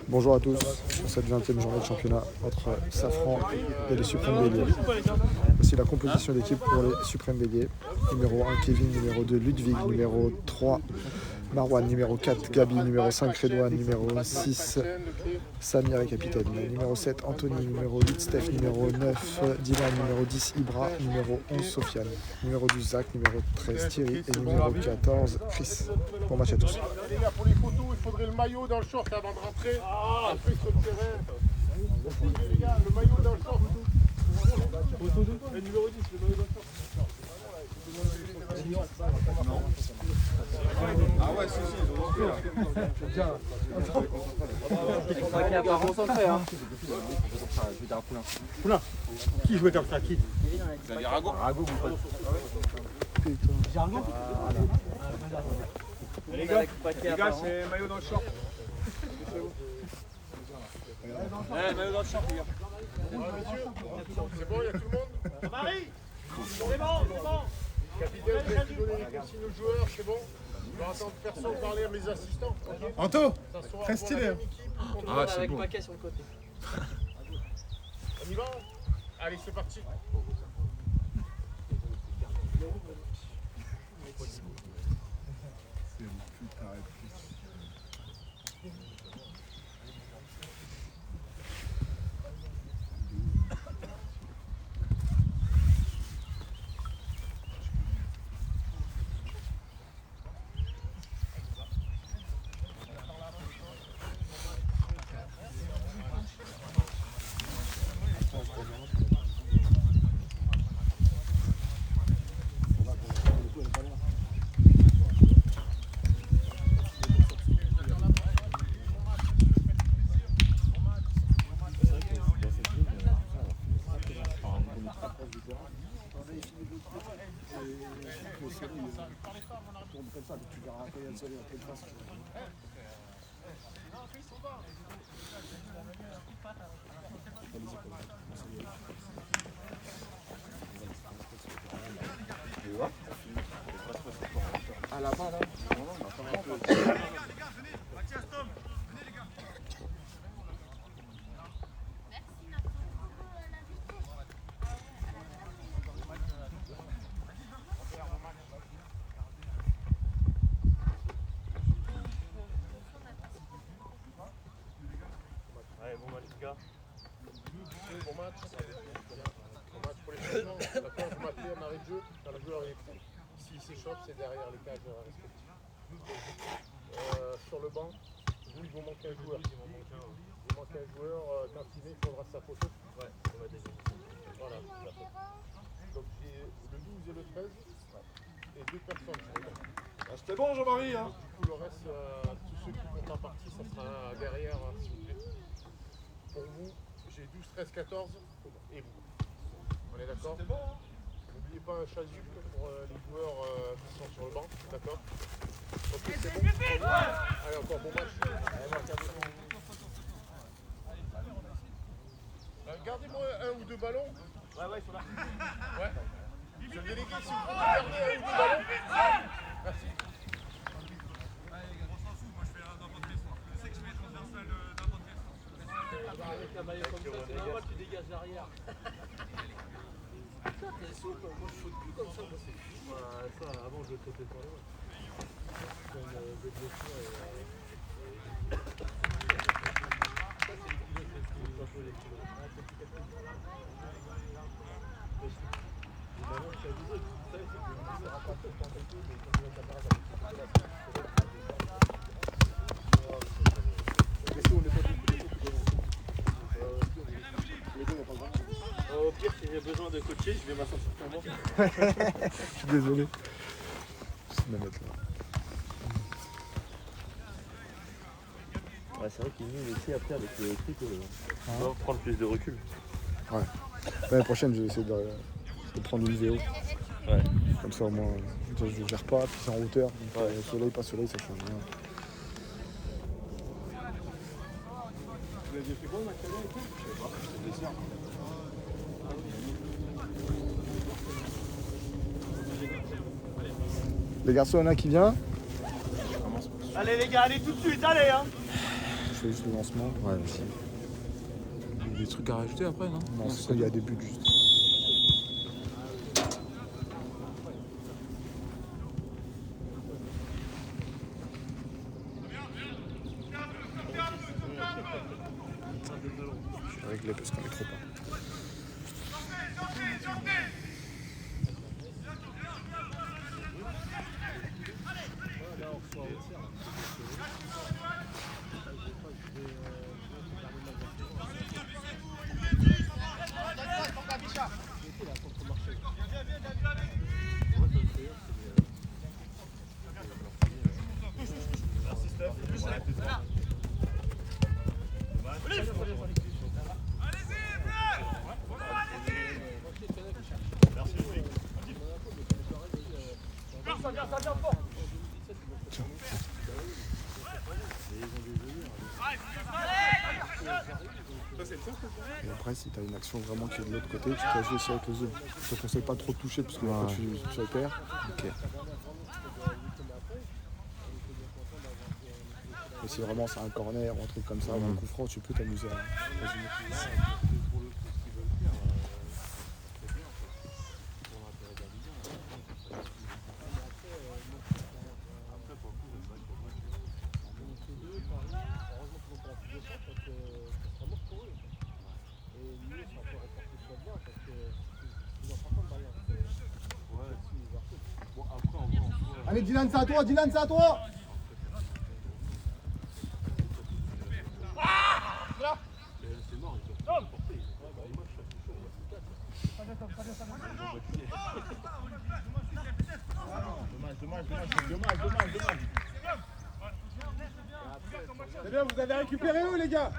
Bonjour à tous pour cette 20e journée de championnat entre Safran et les Suprêmes Béliers. Voici la composition d'équipe pour les Suprêmes Béliers. Numéro 1 Kevin, numéro 2 Ludwig, numéro 3 Marwan, numéro 4 Gabi, numéro 5 Redouane, numéro 6 Samir et capitaine, numéro 7 Anthony, numéro 8 Steph, numéro 9 Dylan, numéro 10 Ibra, numéro 11 Sofiane, numéro 12 Zach, numéro 13 Thierry et numéro 14 Chris. Bon match à tous. Les gars, pour les photos, il faudrait le maillot dans le short avant de rentrer. Après sur le terrain. Les gars, le maillot dans le short. Le numéro 10, le maillot dans le short. Ah ouais, si, ils ont repris là. Il va concentrer, hein. Je vais dire à Poulain. Poulain, qui jouait comme ça? Qui? Xavier Rago. Rago, vous faites. Les gars, c'est maillot dans le short. Maillot dans le short, les gars. C'est bon, il y a tout le monde? Marie, c'est bon. Capitaine, je vais donner les consignes aux joueurs, c'est bon? Je vais attendre personne parler à mes assistants. Okay. Anto, très stylé. Ah, c'est bon. Paquet sur le côté. On y va? Allez, c'est parti. À la main là. Allez, bon match, les gars. Bon match. Bon match pour les changements. D'accord, vous m'appelez à marée de jeu quand le joueur est prêt. S'il s'échauffe, c'est derrière les cages respectives. Sur le banc, vous, il vous manque un joueur. Il vous manque un joueur. Quand il vient, il faudra sa photo. Ouais, on va déjà. Voilà, tout à fait. Donc j'ai le 12 et le 13 et deux personnes. C'était bon, Jean-Marie. Hein. Du coup, le reste, tous ceux qui comptent en partie, ça sera derrière, s'il vous plaît. Pour vous, j'ai 12, 13, 14 et vous. On est d'accord? C'était bon. Hein. N'oubliez pas un chasuble pour les joueurs qui sont sur le banc, d'accord? Ok, c'est bon. Allez, encore bon match. Gardez-moi un ou deux ballons. Ouais, ils sont là. Ouais. Je le délégué, si vous pouvez garder un ou deux ballons. Merci. Avec un maillot comme ça, c'est normal que tu dégages l'arrière. Putain, t'es souple, moi je saute plus comme ça, moi c'est fou. Ça, avant je sautais pas loin. C'est une blessure et... Ça c'est les kilos, c'est pas les kilos. Maintenant je t'avise, ça c'est que ça sera pas tout le temps quelque chose, mais quand tu vas ta parade avec la au pire, si j'ai besoin de coacher, je vais m'asseoir sur ton banc. Je suis désolé. Je vais me mettre là. Ouais, c'est vrai qu'il est mieux aussi après avec le truc. On va prendre plus de recul. Ouais. L'année prochaine, je vais essayer de prendre une VO. Ouais. Comme ça, au moins, je ne gère pas, puis c'est en hauteur. Donc, Ouais. soleil, pas soleil, ça change rien. Vous aviez fait bon, Macalé et tout? Je sais pas, c'était dessert. Les garçons, il y en a qui vient. Allez les gars, allez tout de suite, allez hein. fais juste le lancement. Ouais, aussi. Il y a des trucs à rajouter après, non? Non, c'est quand il y a des buts juste. Je vais régler parce qu'on est trop bas. Et après, si tu as une action vraiment qui est de l'autre côté, tu peux jouer aussi avec le zoom. Je te conseille pas trop de toucher parce que après, tu repères. Ok. Et si vraiment c'est un corner ou un truc comme ça, ou un coup franc, tu peux t'amuser à zoomer. Allez Dylan, c'est à toi, Dylan, c'est à toi. Dommage. C'est bien, vous avez récupéré eux les gars.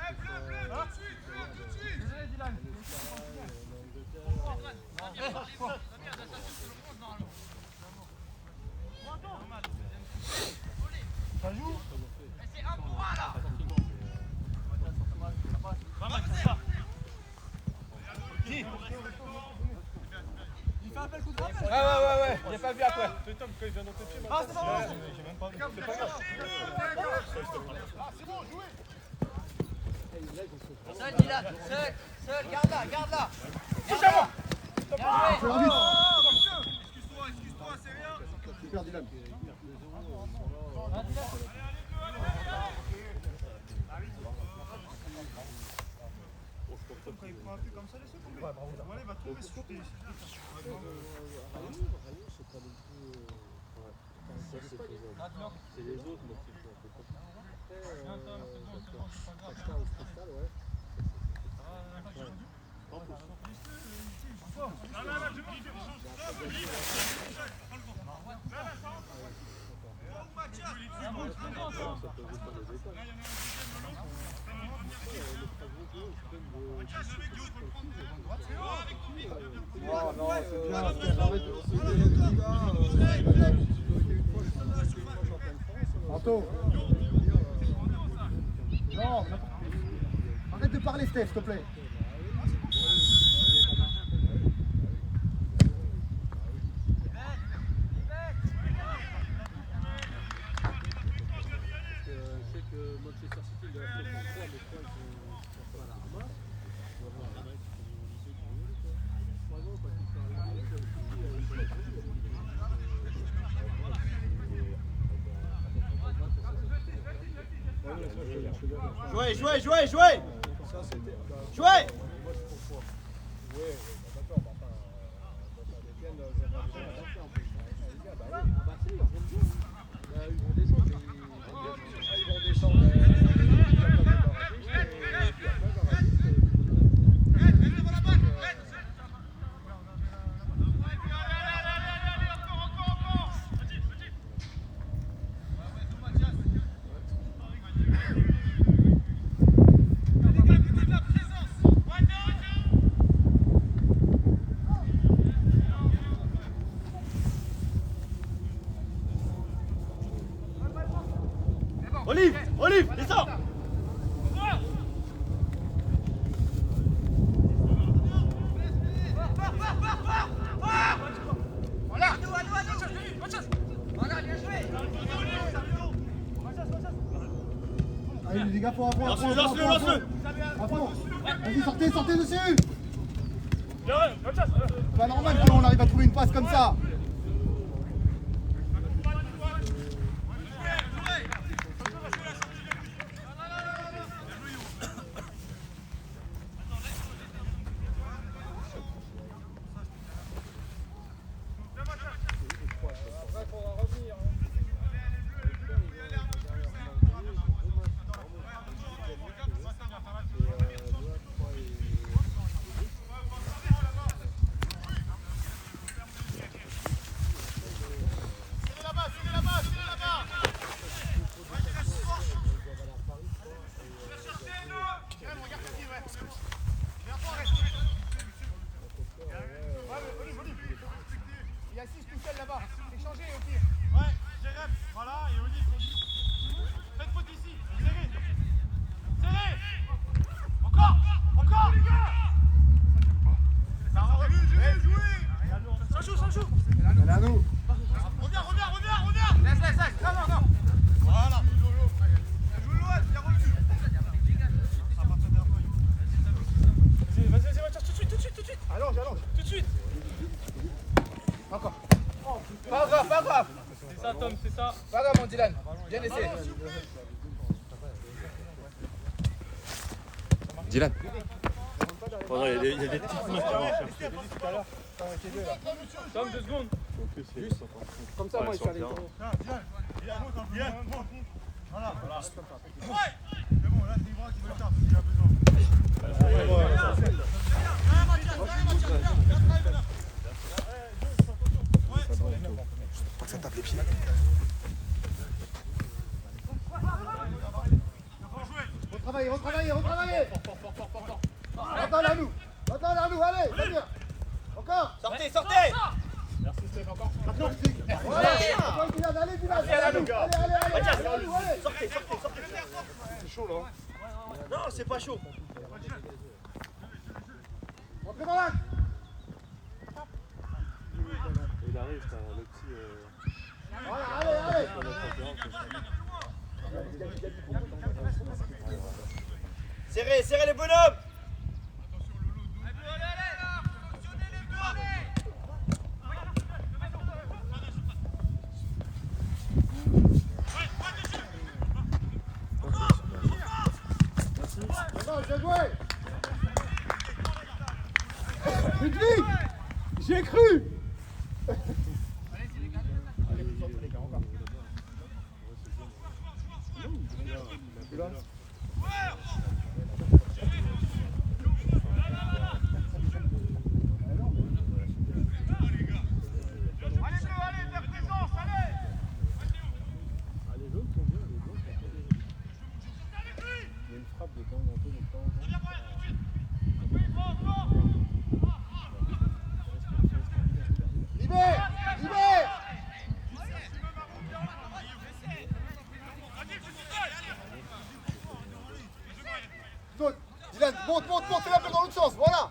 Ça joue. C'est un point là. Il fait un bel coup de droite. Ouais. J'ai pas vu après. C'est Tom quand il vient dans tes pieds. Ah, c'est bon. J'ai même pas vu. C'est pas grave. C'est bon, jouez. Seul, Dylan, seul, garde-la. Touche à moi. Bien joué. Excuse-toi, c'est rien. Super Dylan. Quand il prend un peu comme ça, laisse-le tomber. Voilà, il va tomber si tu t'es. C'est les autres, moi, qui font un peu comme ça. Oh non, c'est bien. Anto. Non, arrête de parler, Steph, s'il te plaît. Jouez. Olive. Lance-le, lance-le. Vas-y, sortez dessus. C'est pas normal que l'on arrive à trouver une passe comme ça. Il y a 6 tout seul là-bas. Échangez au pire. Ouais, Jérém, voilà, et Olive. Faites faute ici. Serré. Serré. Encore. Les gars. Ça va, jouez. Ça joue. Elle est à nous. Reviens. Laisse. Non. Voilà. Joue l'Ouest, il y a revenu. Vas-y, tout de suite. Allonge. Tout de suite. Encore. Pas grave. C'est ça, Tom, c'est ça. Pas grave, mon Dylan. Bien essayé. Dylan. Il y a des petites mains qui marchent. Tom, 2 secondes. Comme ça, moi, je suis allé. Bien. Voilà. Ouais. C'est bon, là, c'est Ibra qui veut le faire, s'il a besoin. Pas que ça tape les pieds. Retravaillez. Attends là, nous, allez, viens. Encore. Sortez. Merci, Steph, encore. Voilà. Allez, Dylan. Allez. Sortez. C'est chaud là. Non, c'est pas chaud. Rentrez dans l'axe. Il arrive, t'as le petit. Allez. Serrez les bonhommes. Bien joué. Ludwig, j'ai cru. Dylan, monte, fais la balle dans l'autre sens, voilà.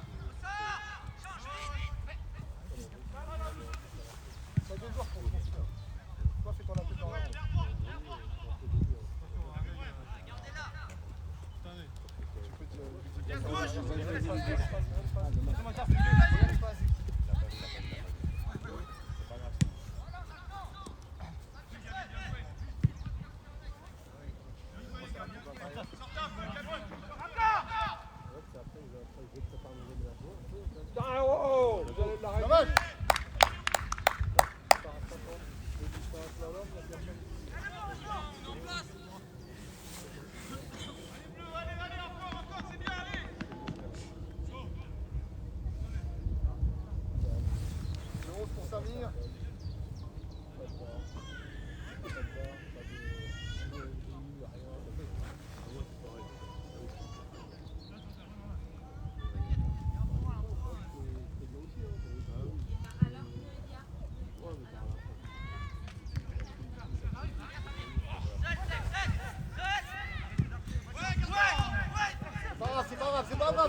Toi, fais ton appel dans la dommage. Le 11 pour Samir.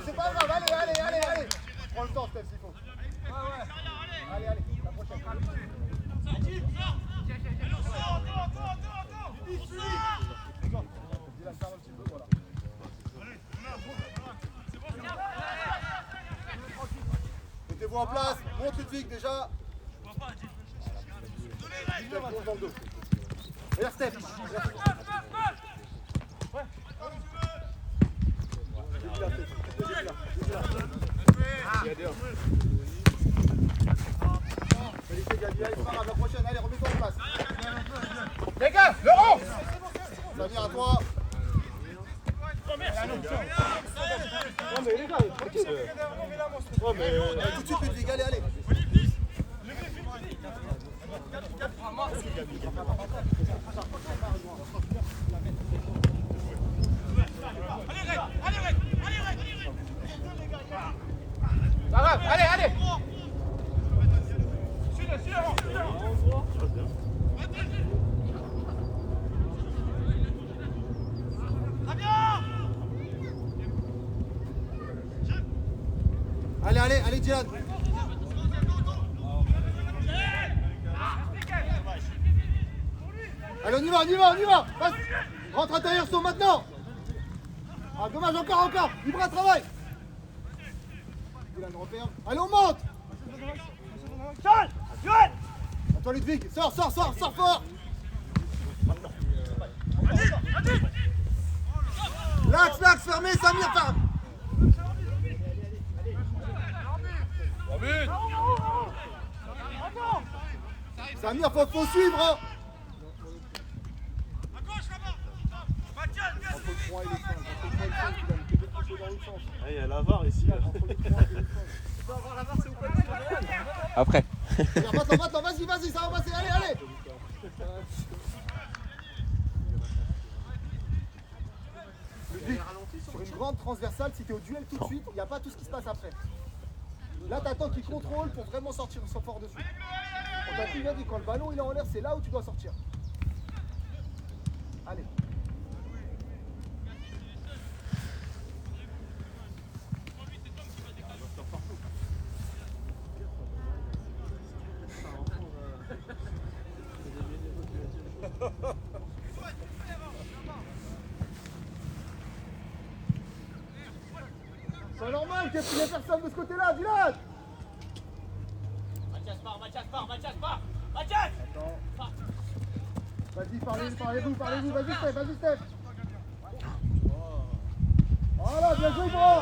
C'est pas grave, allez. Prends le temps, Steph, s'il faut. Allez, la prochaine. Dis la ferme un petit peu, voilà. Mettez-vous en place. Monte Ludwig déjà. Steph, monte dans le dos. Regarde Steph. Qualité Gabriel, c'est pas grave, la prochaine, allez, remets-toi en place. Les gars, Laurent Samir à toi. Non mais les gars, tranquille. Oh mais Tout de suite Ludwig, allez, allez. Pas grave, allez, allez. Allez, allez, allez, Dylan. Allez, on y va, on y va, on y va. Passe. Rentre intérieur, saut maintenant. Ah, dommage, encore. Ibra, travaille. Dylan, repère. Allez, on monte. À toi, Ludwig. Sors fort. L'axe, fermé, Samir, ferme. Samir, faut suivre. Hein. Il y a la VAR ici. Après. Maintenant, vas-y, ça va passer, allez. Ludwig, sur une grande transversale, si tu es au duel tout de suite, il n'y a pas tout ce qui se passe après. Là, tu attends qu'il contrôle pour vraiment sortir fort dessus. On t'a dit, quand le ballon il est en l'air, c'est là où tu dois sortir. Allez. C'est normal qu'il n'y ait personne de ce côté-là, Dylan. Mathias part. Attends. Vas-y, parlez-vous, vas-y Steph. Voilà, bien joué, bro.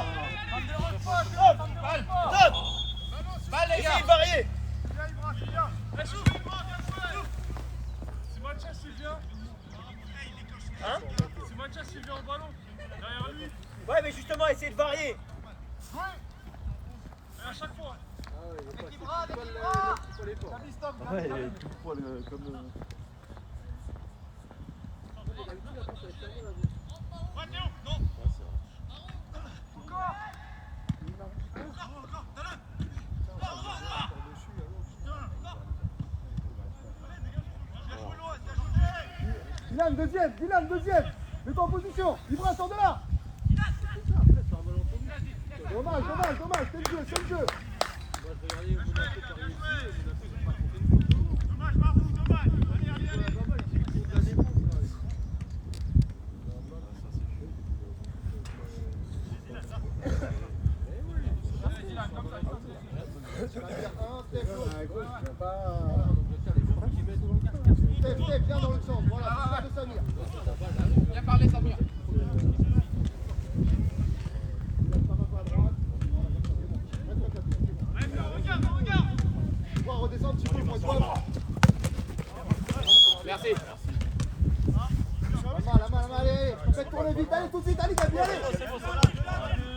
Balle, les gars. Essayez de varier. si Mathias il vient. Hein? Si Mathias il vient au ballon, derrière lui. Ouais, mais justement, essayez de varier. Et à chaque fois. Avec Ibra. Ouais, il est tout poil comme. Dylan, deuxième. Mets-toi en position. Ibra, sort de là. Dommage, c'est le jeu. Steph, viens dans l'autre sens. Voilà, c'est ça de Samir. Bien parlé, Samir. On va redescendre un petit peu pour être droit. Merci. La main, allez. Faites tourner vite, allez, tout de suite, allez, Gabi, allez.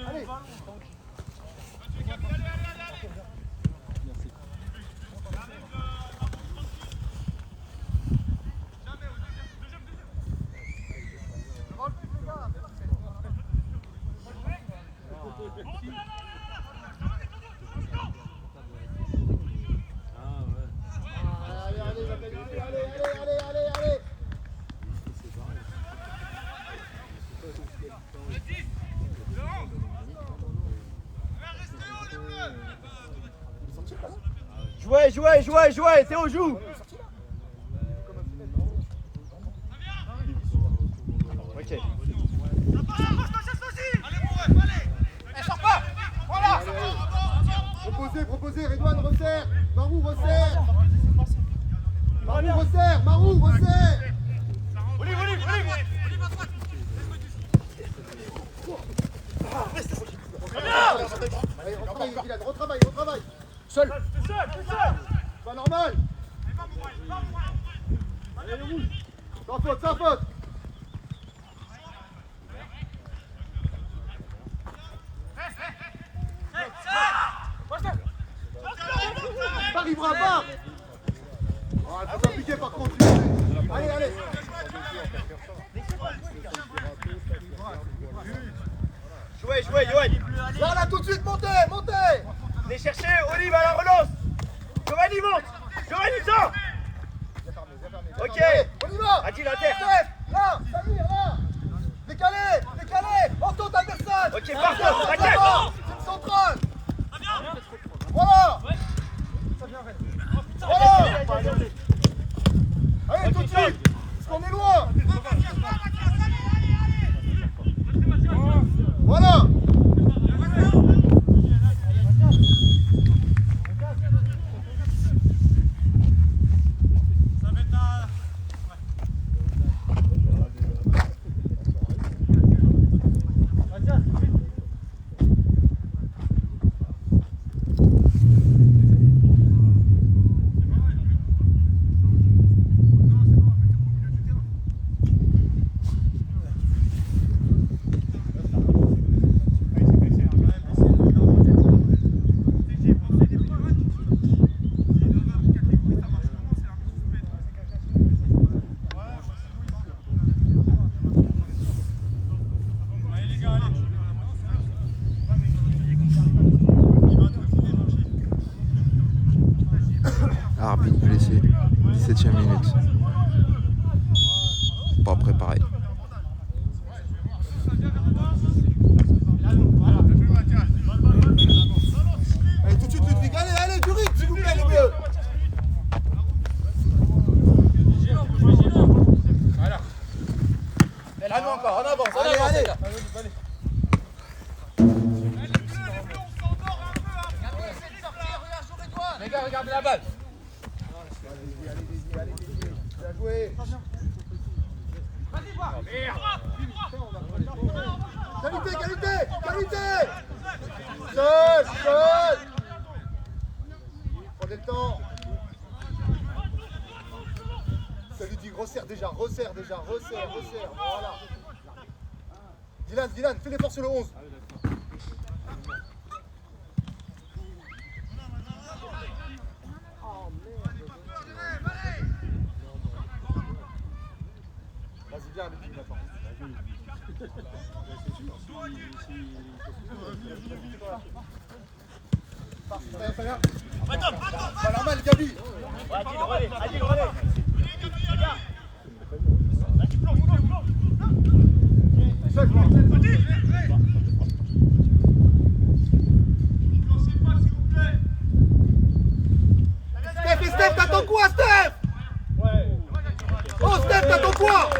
Allez. Allez. Jouez, Théo joue. Ok. Elle sort pas. Voilà. Proposez. Allez, retravaille, Dylan, retravaille, retravaille. Seul. Pas normal. Sans faute, sans faute. T'arriveras pas. Oh, il faut t'appliquer par contre. Allez, allez. Jouez, jouez, Yoann. Là, là, tout de suite, montez, montez. Venez chercher Olive à la relance. Giovanni monte. Giovanni sort. Ok. Allez, on y va. Adil inter. Steph, là, Samir, là. Décalé, décalé. Entoure ta personne. Ok, parfait. Attaque. Centrale. Voilà. Voilà. Allez, tout de suite. Parce qu'on est loin. Voilà. Arbitre blessé, 17e minute. Pas préparé. Allez, tout de suite, Ludwig. Allez, allez, du rythme, s'il vous plaît, les vieux. À nous encore, en avance, Allez, allez. Les gars, regardez la balle. Bien joué. Qualité, qualité, qualité. Seul, seul. Prenez le temps. Ça lui dit resserre déjà, resserre. Voilà. Dylan, fais l'effort sur le 11. Vas-y, viens, Ludwig, maintenant. Pas normal, Gabi. Adil, relais. Regarde. Steph, t'attends quoi, Steph? Oh, Steph, t'attends quoi?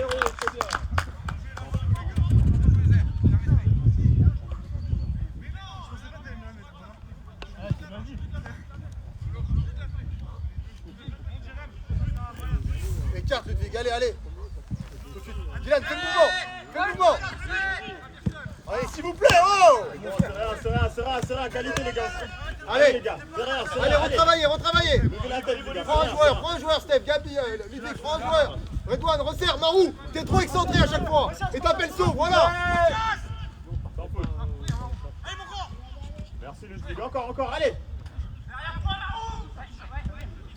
Écarte, Ludwig, allez. Tout de suite. Dylan, fais le mouvement. Allez, s'il vous plaît, oh! Serein, qualité les gars. Allez, les gars, allez, retravaillez. levez la tête les gars. Prends un joueur, Steph, Gabi, Ludwig, prends un joueur. Redouane, resserre, Marou, t'es trop excentré à chaque fois. Et t'appelles saut, voilà. Sans faute. Merci Ludwig, encore, allez.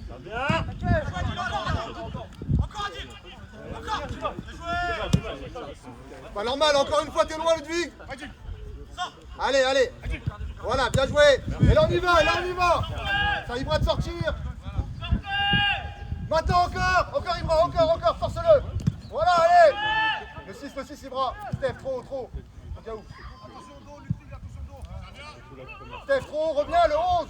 Ça vient. Pas normal, encore une fois, t'es loin, Ludwig. Allez. Voilà, bien joué. Et là, on y va. Ça Ibra de sortir. Maintenant, encore Ibra, encore, force-le. Voilà, allez. Le 6, Ibra. Steph, trop. Au cas où. Steph, trop, reviens, le 11.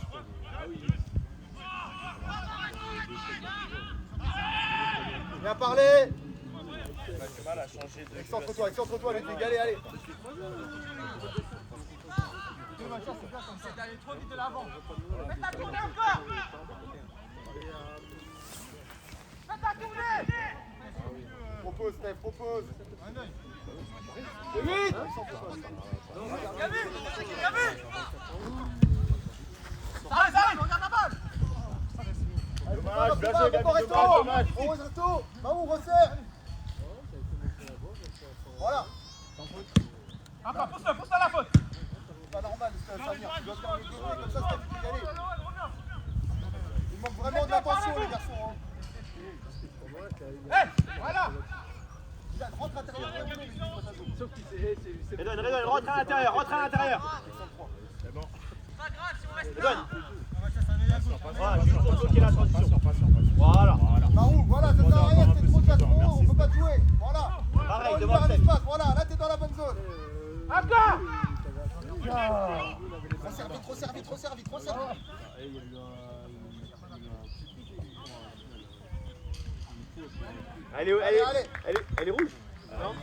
Bien parlé. Excentre-toi, Ludwig, allez. C'est d'aller trop vite de l'avant. Faites-la tourner encore. Faites-la tourner. Propose, Steph, propose. C'est vite. Bien va, joué, bon Gabi, resto. dommage. Bon resto. Maou, resserre. Voilà. Pousse-le à la faute. C'est pas normal, Samir. Tu dois faire le jeu, comme ça, c'est pas y aller. Il manque vraiment d'attention, les garçons. Voilà. Dylan, rentre à l'intérieur. Redonne, rentre à l'intérieur, C'est bon. Redonne. Voilà, juste pour bloquer la transition. Voilà. Marou, voilà, ça sert à rien, c'est trop de façon, on peut pas te jouer. Voilà. Pareil, On devant libère le un espace, voilà, là t'es dans la bonne zone. Encore. Trop servi. Elle est rouge. Non.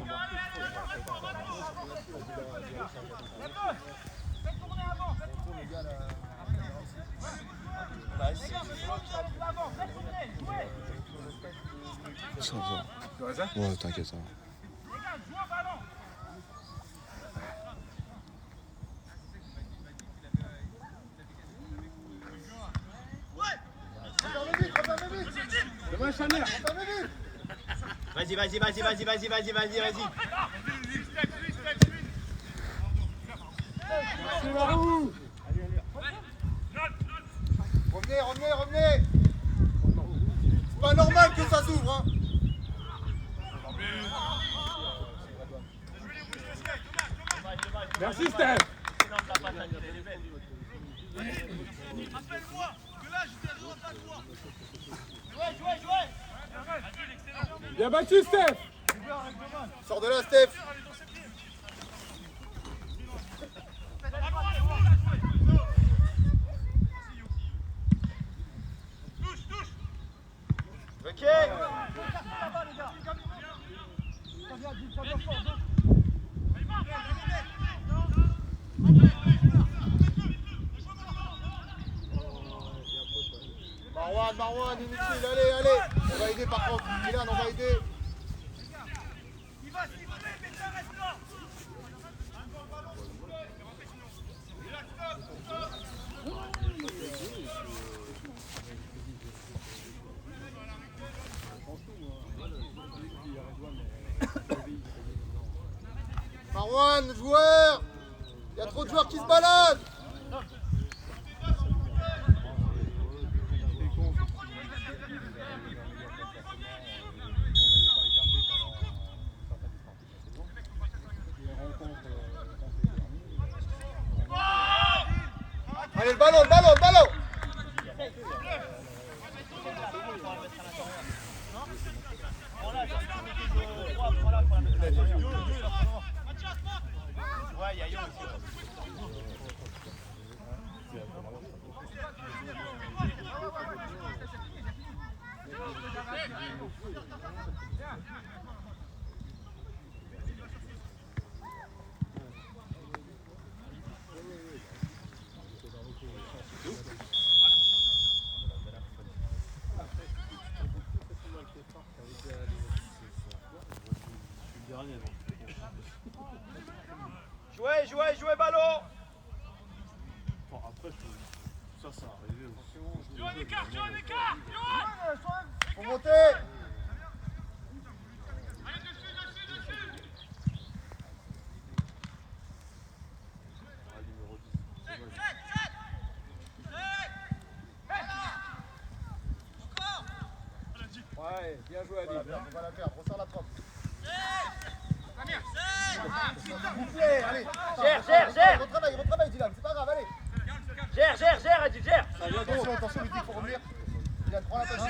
Ça va. Ouais, t'inquiète, ça va. Demain, Chanel. Vas-y. C'est Marou. Revenez. C'est pas normal que ça s'ouvre, hein. Merci, Steph. Rappelle-moi que là j'étais droit à toi. Jouez. Bien battu, Steph. Sors de là, Steph. Ok. Marwan, inutile, allez. On va aider par contre. Dylan, on va aider. Il va s'y voler, mais ça reste là. Marwan, joueur. Il y a trop de joueurs qui se baladent. Allez, le ballon. Ouais, il y a Yo aussi. Jouez, ballon. Bon, après, ça arrivé aussi. Johan, écart. Faut monter. Ouais, bien joué Ali. On va la perdre, ressort la propre. Allez. Gère. Retravaille Dylan, c'est pas grave, allez. Gère, Adil, gère. Attention, Lutti, faut revenir. Dylan, prends la tâche.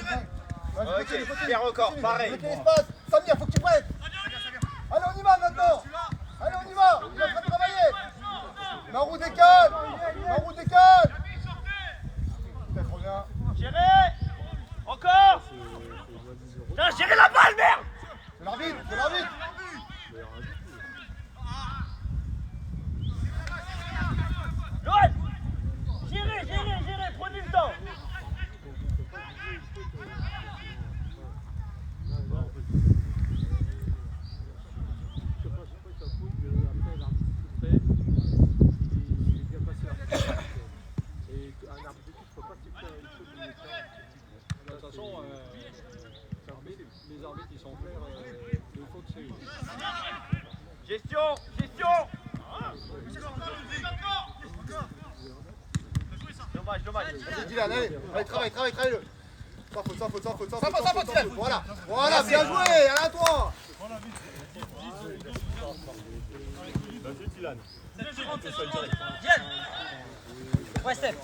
Ok, gère encore, pareil. Mettez l'espace. Samir, faut que tu prennes. Allez, on y va maintenant. Allez, on y va. Il est en train de travailler. Marou décale. Peut-être reviens. Gérez. Encore. Putain, gérez la balle, merde. C'est l'arbitre. Johan. Gérez, prenez le temps. Vas-y, Dylan, allez, travaille-le. Sans faute. Voilà, bien joué, allez à toi. Vas-y, Dylan. Ouais, Steph.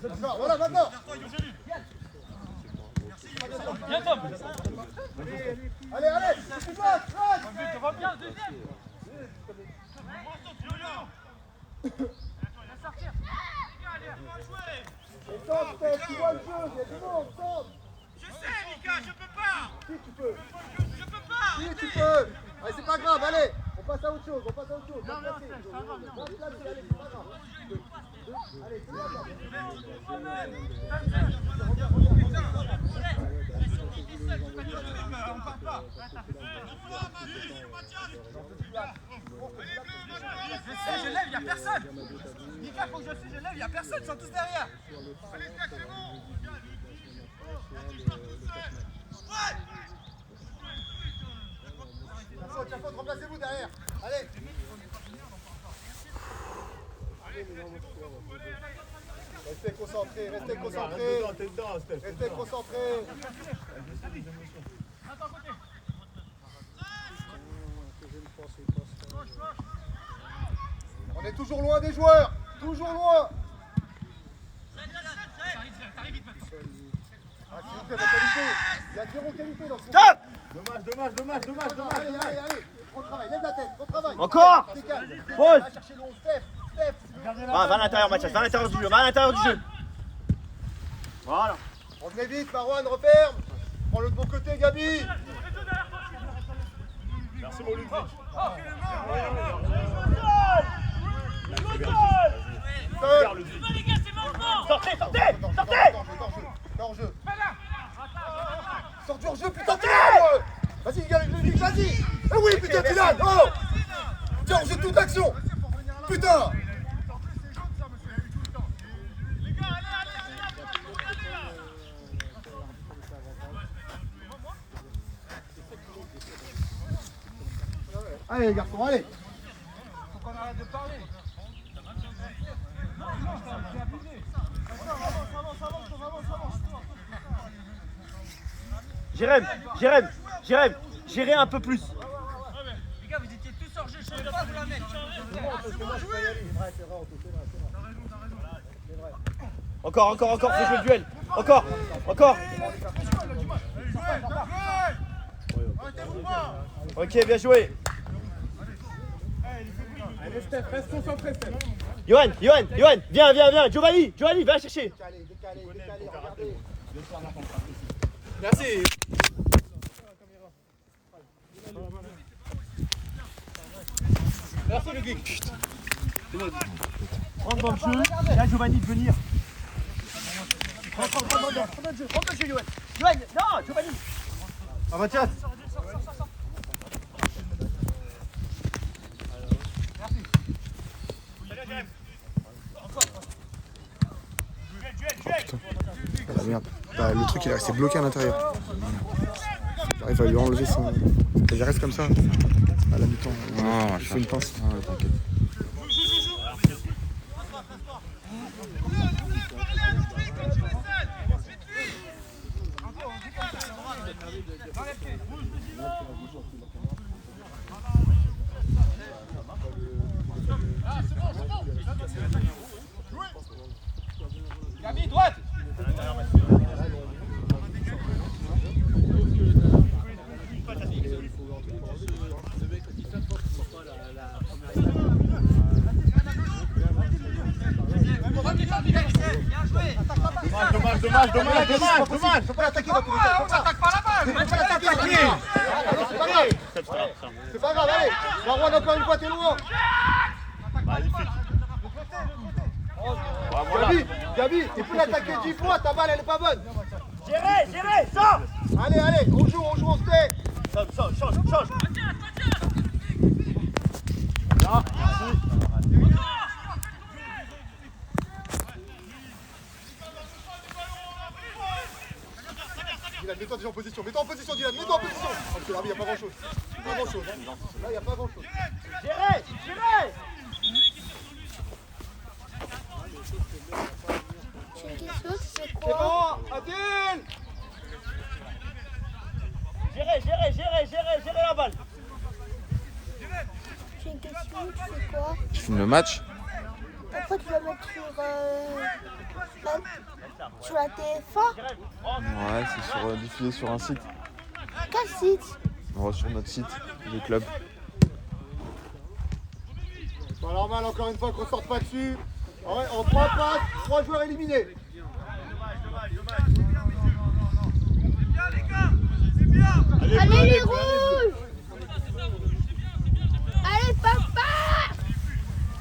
D'accord, voilà, maintenant. Viens, Tom. Allez, tu passes, Ça va bien, deuxième. Centre, tu vois le jeu, il y a du monde, centre. Je sais, Mika, je peux pas. Si, tu peux. Je peux pas. Si, tu peux. Allez, c'est pas grave, allez. On passe à autre chose. Allez, c'est pas grave. Allez, c'est Je sais, je lève, il n'y a personne. Mika, faut que je lève, il n'y a personne, ils sont tous derrière. Tiens, faute, remplacez-vous derrière. Allez. Restez concentrés. T'es dedans, Steph. Restez concentrés. On est toujours loin des joueurs. Toujours loin. Ah, s'il vous plaît, la qualité. Il y a zéro qualité dans ce Stop. Dommage. Allez. On travaille, lève la tête, on travaille. Encore. Décale. Pause. Va chercher le 11, Steph. Va à l'intérieur, Mathias, va à l'intérieur du jeu, Voilà. Revenez vite, Marwan, referme. Prends-le de bon côté, Gabi. Merci, mon Ludwig. Sortez. Hors-jeu. Sors du hors-jeu, putain, vas-y, Ludwig, vas-y. Eh oui, putain, Dylan. Oh. Tiens, hors-jeu toute action. Putain. Allez les garçons, allez. Faut qu'on arrête de parler. Jérém, gérez un peu plus. Les gars, vous étiez tous hors jeu, je ne peux pas vous la mettre. Encore, faut jouer le duel. Encore. Ok, bien joué. Allez, Steph, reste concentré, Steph. Johan, viens. Giovanni, va chercher. Décalez, regardez. Merci. Merci, Ludwig. Rentre dans le jeu. Là, Giovanni de venir. Rentre dans le jeu, Johan. Non, Giovanni. Ah, Mathias. Ah, la merde. Bah, le truc il est resté bloqué à l'intérieur. J'arrive à lui enlever son. Il reste comme ça. À la mi-temps. Il faut une pince. T'inquiète. Gabi, droite. Dommage. Faut pas l'attaquer dans tous les cas. On s'attaque pas là-bas. Faut pas l'attaquer. Alors, c'est pas grave. C'est pas grave, allez. Marwan, encore une fois, t'es loin. Gabi, tu peux l'attaquer 10 fois, ta balle elle est pas bonne. Gérez, sors. Allez, on joue, on se tait. Change. Là, merci. Dylan, mets-toi déjà en position. Dylan, mets-toi en position. Parce que là, il n'y a pas grand-chose. Là, il n'y a pas grand-chose. Gérez. question, c'est C'est quoi? bon, Adil. Gérez la balle. J'ai une question, tu fais quoi? Je filme le match. Pourquoi tu vas mettre sur la TF1? Ouais, c'est diffusé sur un site. Quel site? Sur notre site du club. Pas normal, encore une fois, qu'on sorte pas dessus. Ouais, en 3 passes, 3 joueurs éliminés. Allez les rouges! Allez papa!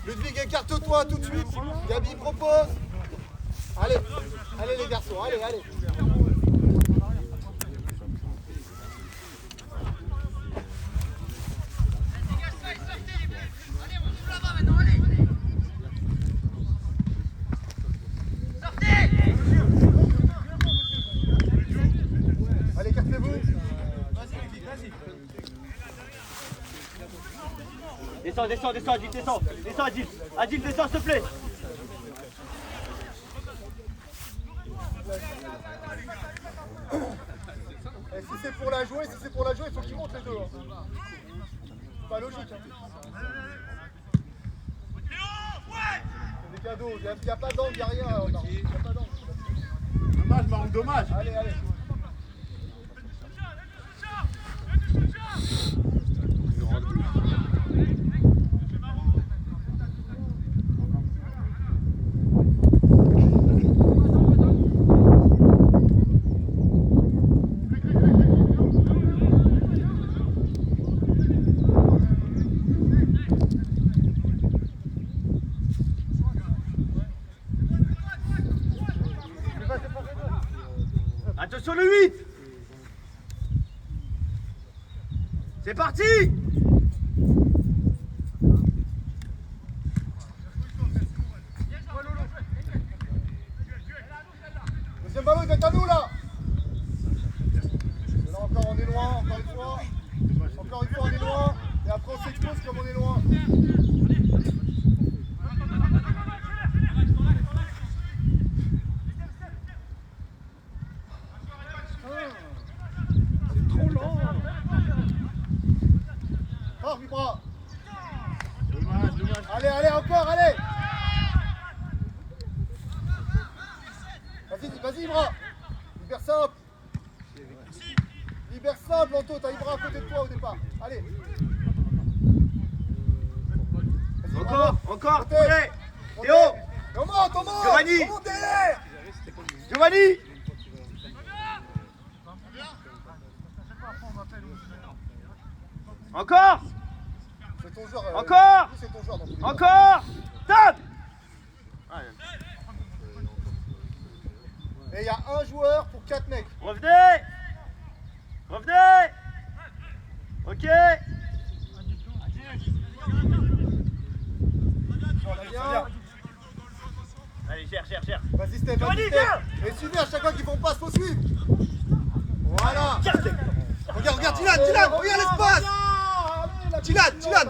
Ludwig, écarte-toi tout de suite. Gabi propose. Allez, allez les garçons, allez, allez. Allez, cassez-vous. Descends, Adil, descends. Descends, Adil. Adil, descends, s'il te plaît. Et si c'est pour la jouer, il faut qu'ils montent les deux. Hein. C'est pas logique. Hein. C'est des cadeaux, il n'y a pas d'angle, il n'y a rien. Il n'y a pas d'angle. Dommage, Marou, dommage. Allez, allez. Attention le 8. C'est parti. Deuxième ballon, il est à nous là. Et là encore on est loin, encore une fois. Encore une fois on est loin. Et après on s'expose comme on est loin. C'est trop lent. Oh, Vibra. Allez, allez, encore, allez. Vas-y, Ibra. Hyper simple. Hyper simple, Anto. T'as Ibra à côté de toi au départ. Allez. Encore. Théo. On monte. Giovanni. On monte derrière. Giovanni. Encore. C'est ton joueur. Encore. C'est ton joueur dans tous les cas. Encore. Tape. Et il y a un joueur pour 4 mecs. Revenez. Ok. Bien. Allez, gère. Vas-y, Steph. Giovanni, Vas-y, viens. Steph. Et suivez à chaque fois qu'ils font passe, faut suivre. Voilà. Regarde, Tilan, regarde l'espace. Tilan,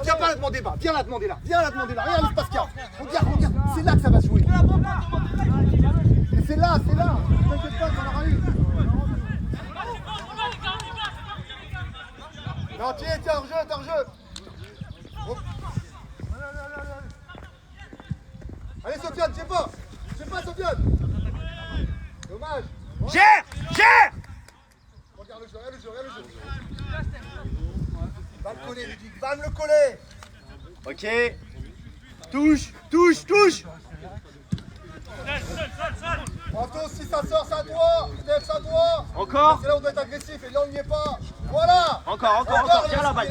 viens pas la demander là. Viens la demander là. Regarde l'espace qu'il y a. Regarde. C'est là que ça va se jouer. Et c'est là. T'inquiète pas, ça aura eu. Non, tiens, hors jeu. Oh. Allez, Sofiane, je sais pas, Sofiane. Dommage. Gère. Regarde le jeu. Va le coller, Ludwig, va me le coller. Ok. Touche. Anto, si ça sort, ça doit. Steph, ça doit. Encore. C'est là où on doit être agressif et là on n'y est pas. Voilà. Encore. Tiens la balle.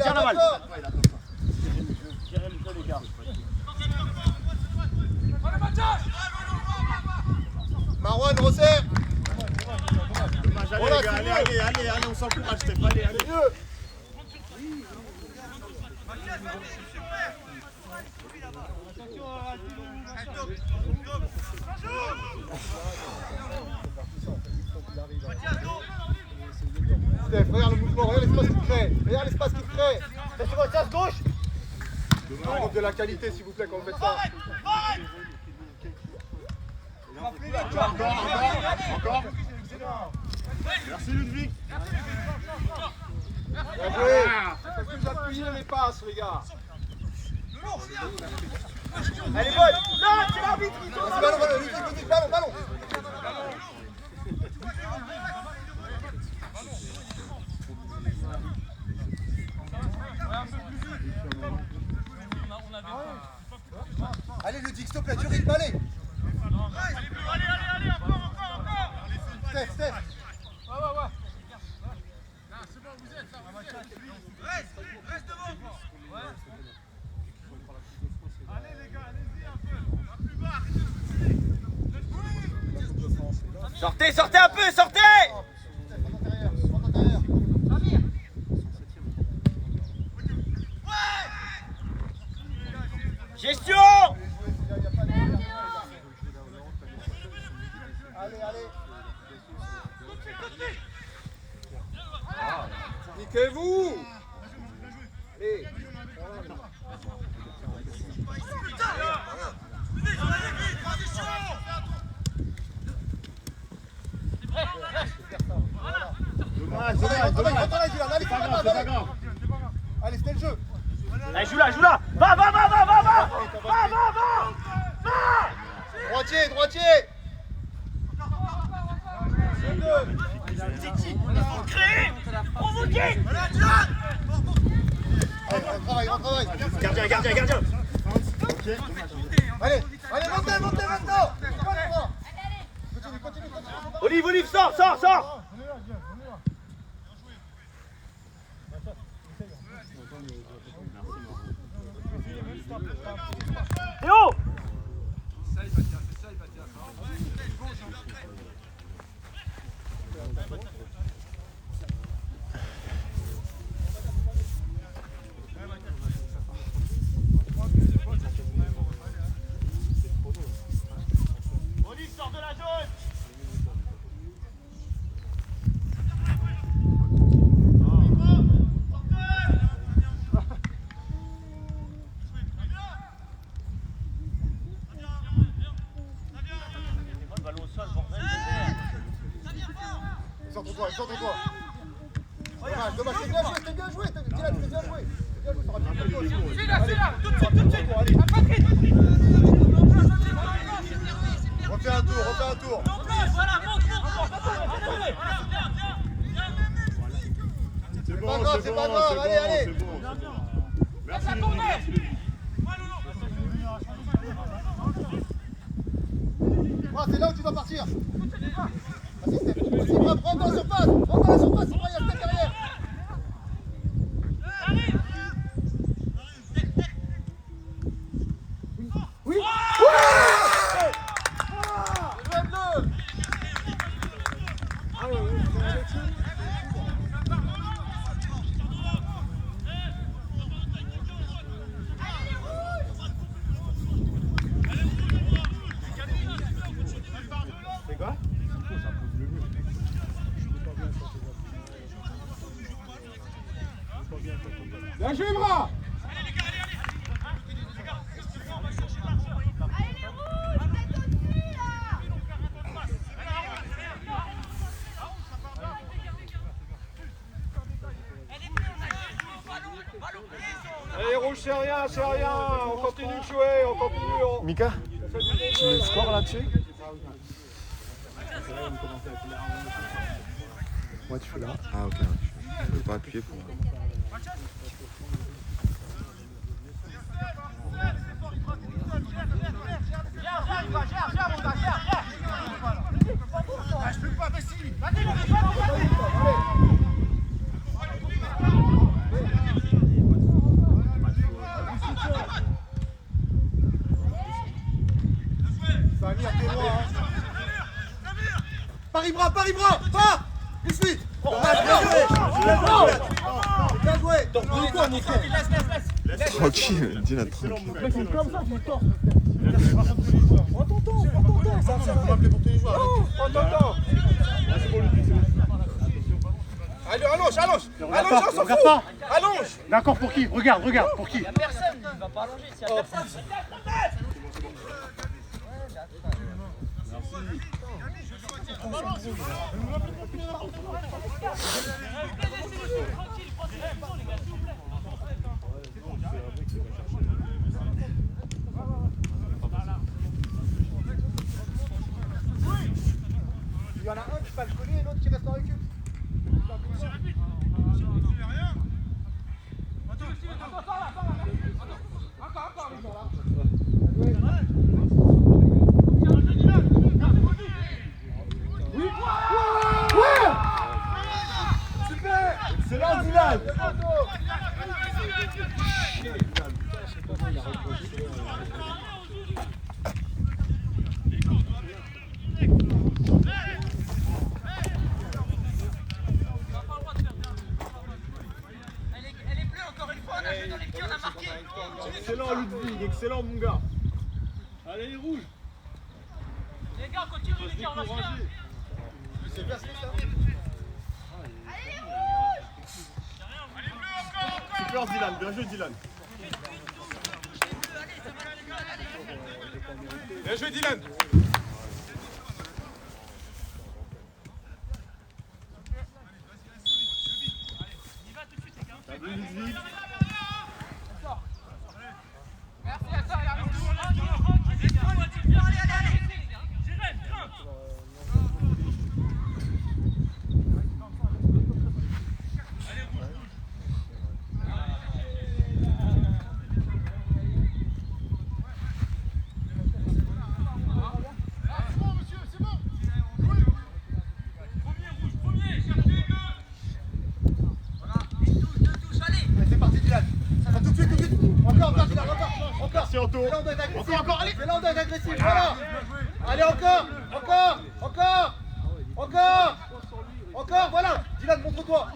Marwan, resserre. Allez, les gars, allez, on s'encourage, Steph. Allez. Steph, regarde le mouvement, regarde l'espace qu'il crée. C'est sur votre chasse gauche. De la qualité, s'il vous plaît, quand vous faites ça. Encore. Merci Ludwig. Bien joué. Parce que vous appuyez les passes, les gars. Allez, bonne. Non, c'est l'arbitre. Ballon. Allez Ludwig, s'il te plaît, du rythme, allez. Allez, encore. Steph. Ouais. C'est bon, vous êtes là. Reste devant. Ouais. Allez les gars, allez-y un peu. Plus bas, arrêtez de Sortez un peu, sortez. Gestion. Allez. Niquez-vous. Allez. Dommage. Allez, c'était le jeu. Allez, joue là. Va. Droitier. Créer. Provoquer. Allez, on travaille. Gardien. Allez, montez maintenant. Continue. Olive, sors. Théo. Olive, sors de la zone. Sors-toi. Dommage, t'es bien joué. Dylan, t'es bien joué. Celui-là, tout de suite. Refais un tour. C'est pas grave, allez. Merci Ludwig. C'est là où tu dois partir. Vas-y, rentre dans la surface, il y a Steph derrière. Oui. C'est quoi? Bien joué, bras! Allez, rouge, c'est rien, on continue de jouer, Mika, tu mets le score là-dessus? Ouais, tu fais là. Ah ok, je peux pas appuyer pour... Je peux pas, Vassil! Samir, t'es loin, Paris-Bras, pas! Il suit! Bien joué! Tranquille, dis-la tranquille. C'est comme ça, tu le tords. Prends ton temps, ça va m'appeler pour tous les joueurs. Prends ton temps. Allez, allonge, on s'en fout! Allonge! D'accord, pour qui? Regarde, pour qui? Personne, il va pas allonger s'il y a personne. Il y en a un qui va le coller et l'autre qui reste en récup. Excellent Dylan. Excellent Ludwig, excellent mon gars. Allez les rouges. Les gars, continuez les gars, on marche bien. C'est bien, c'est ça. Super Dylan, bien joué Dylan. Bien joué Dylan. T'as vu Ludwig? Merci Anto. Encore, allez. Fais-le, on doit être agressif, voilà. Allez, encore, voilà. Dylan, montre-toi.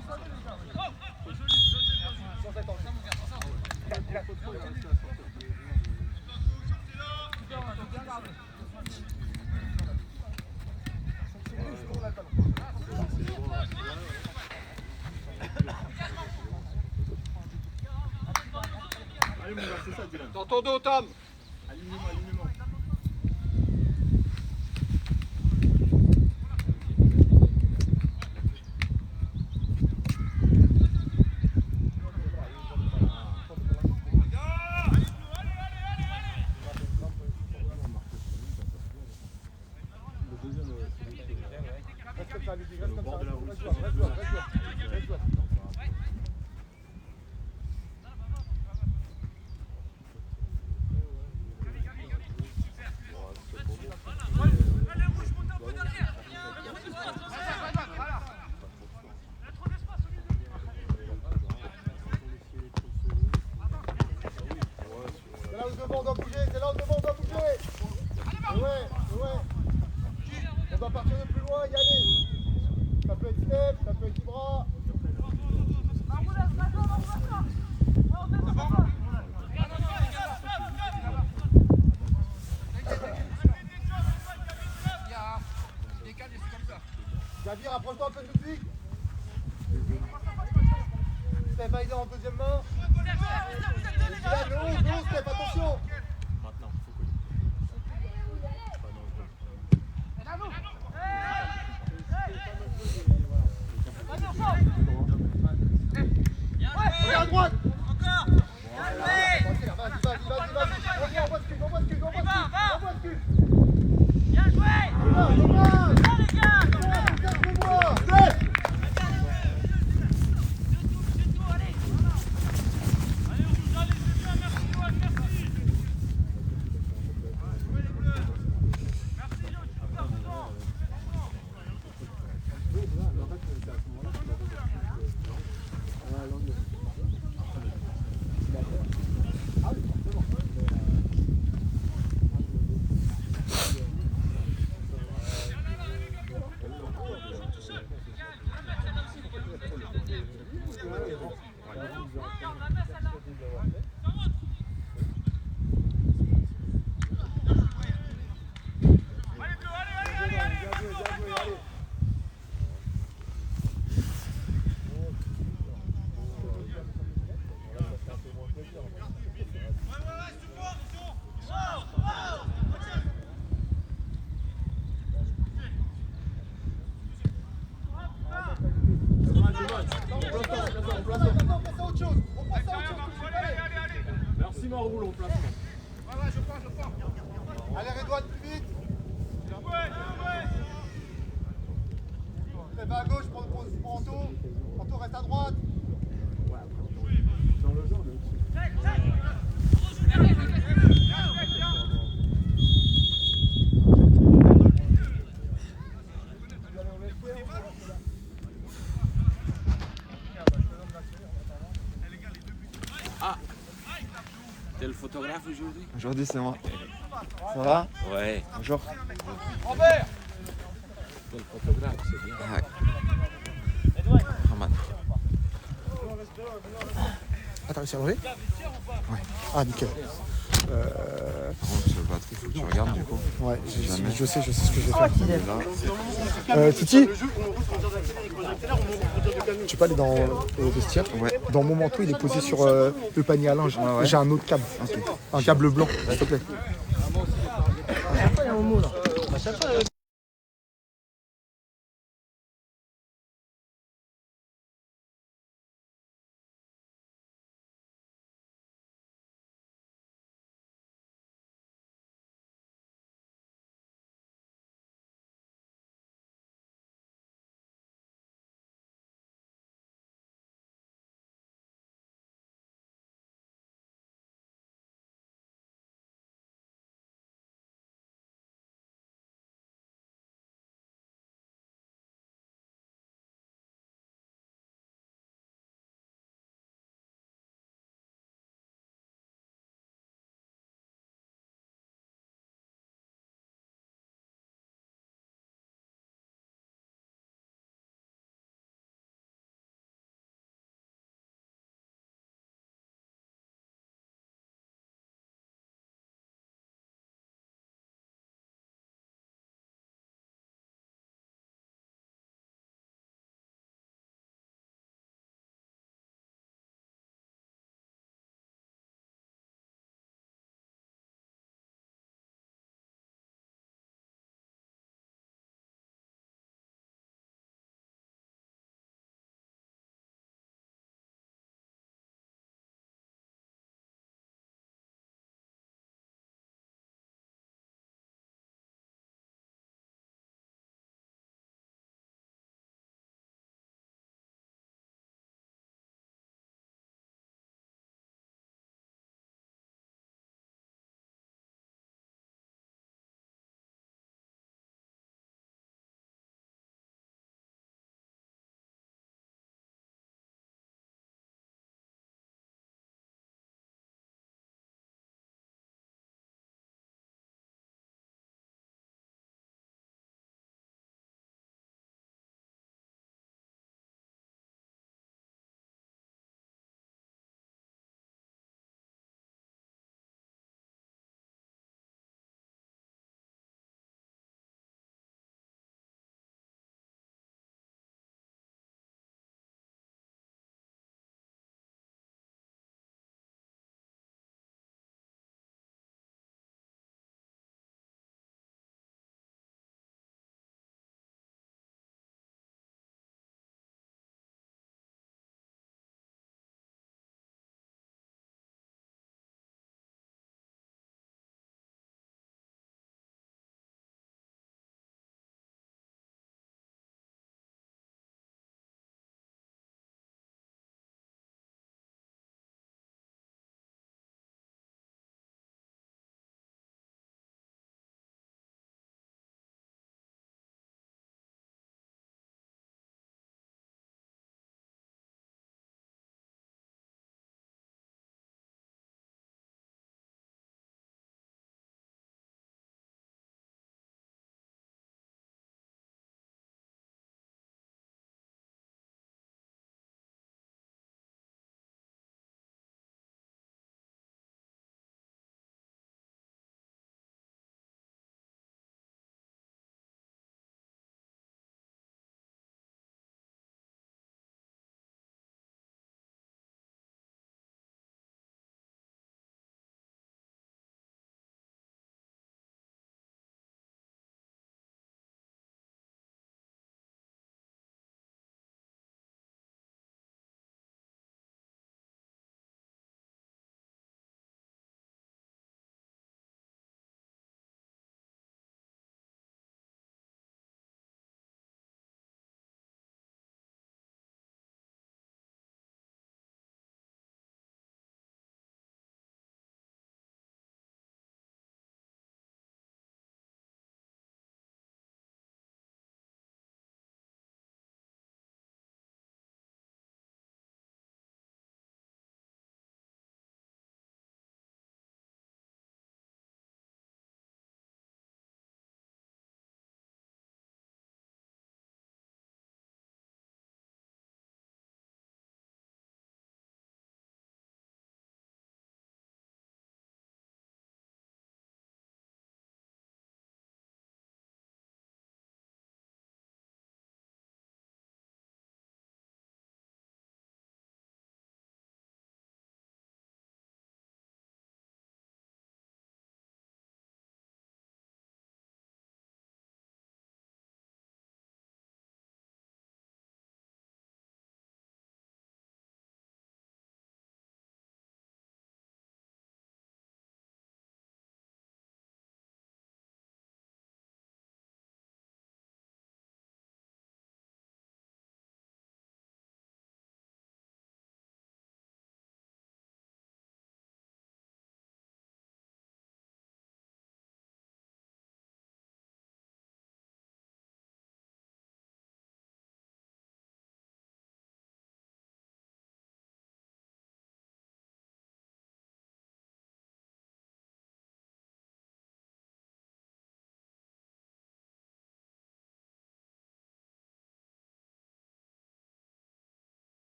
Allez mon gars, c'est ça Dylan. Dans ton dos, Tom. Alignement, alignement. Reste comme ça, Ludwig, reste comme ça. Reste joueur. C'est là où devant on doit bouger, Ouais. On doit partir de plus loin, y aller. Ça peut être step, ça peut être Ibra. Javier, rapproche-toi un peu de Ludwig. Step Maïda en deuxième main. Là, Step, attention. Regarde à droite. Vas-y. On voit ce cul. Bien joué. Les gars. Allez, Redouane, plus vite. Très va à gauche, prends position pour Anto. Anto, reste à droite. T'es le photographe aujourd'hui? Aujourd'hui, c'est moi. Ça va? Ouais. Bonjour. T'es le photographe, c'est bien. Roman. Ah, t'as réussi à lever? Ouais. Ah, nickel. Par contre, sur le batterie, il faut que tu regardes du coup. Ouais, Jamais. je sais ce que je vais faire. Là, Titi, tu peux aller dans au vestiaire? Ouais. Dans mon manteau, il est posé sur le panier à linge. Ouais. J'ai un autre câble. Un câble blanc, s'il te plaît.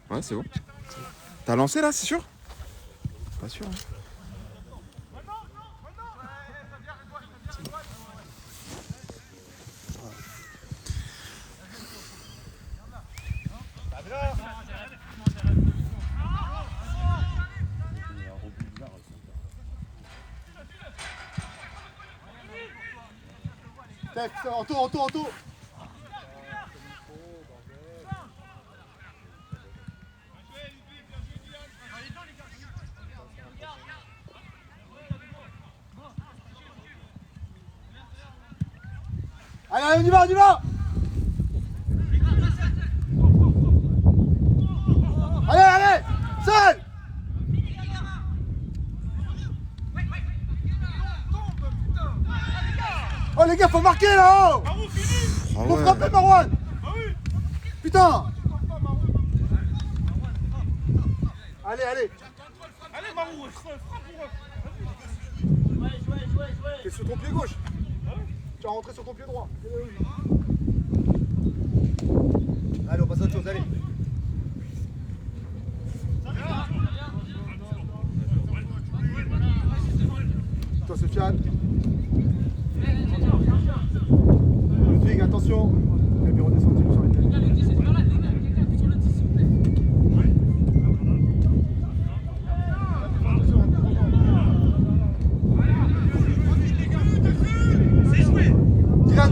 Ouais, c'est bon. T'as lancé là, c'est sûr? Pas sûr. Hein. En tout. Allez, on y va. Allez, seul. Oh les gars, faut marquer là-haut. Faut frapper Marouane. Putain. Allez. Allez, Marou, frappe. T'es sur ton pied gauche. Tu vas rentrer sur ton pied droit. Allez, on passe à autre chose, allez. Toi, Sofiane. Ludwig, attention. Le bureau descendu sur les deux.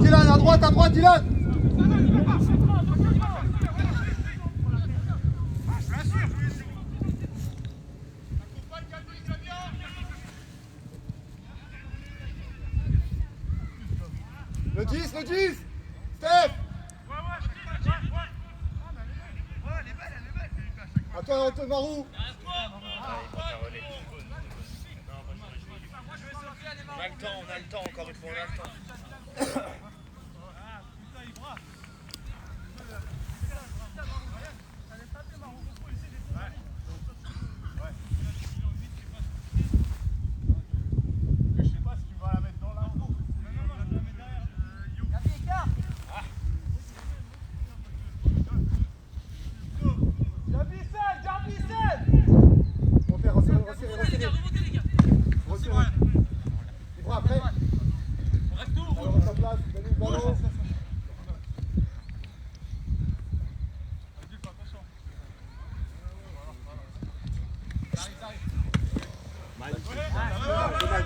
Dylan, à droite, Dylan. Le 10, Steph. À toi, Marou. On a le temps, encore une fois, on a le temps.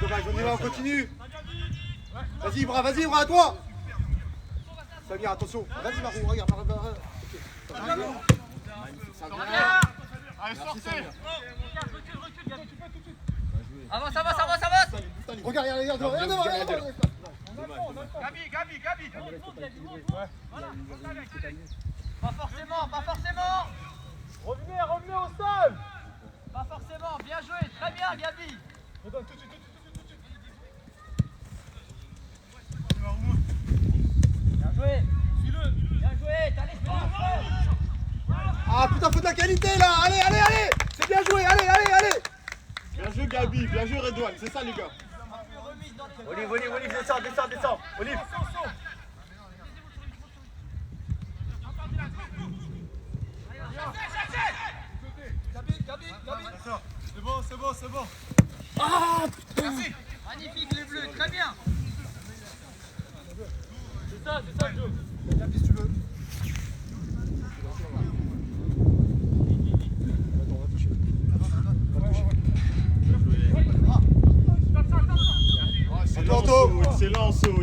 Dommage, on y va, on continue. Vas-y, Ibra, à toi. Samir, attention. Vas-y, Marou, regarde. Allez, sortez. Avance. Regarde devant. Gabi. Pas forcément. Revenez au sol. Pas forcément, bien joué, très bien Gabi. Redonne tout de suite. Bien joué, t'as l'espérance. Ah putain, faut de la qualité là. Allez. C'est bien joué, allez. Bien joué Gabi, bien joué Redouane, c'est ça les gars. Olive, descends. Olive. C'est bon. Ah putain. Merci. Magnifique les bleus, très bien. C'est ça, Joe. Si tu veux.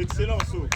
Excellent saut.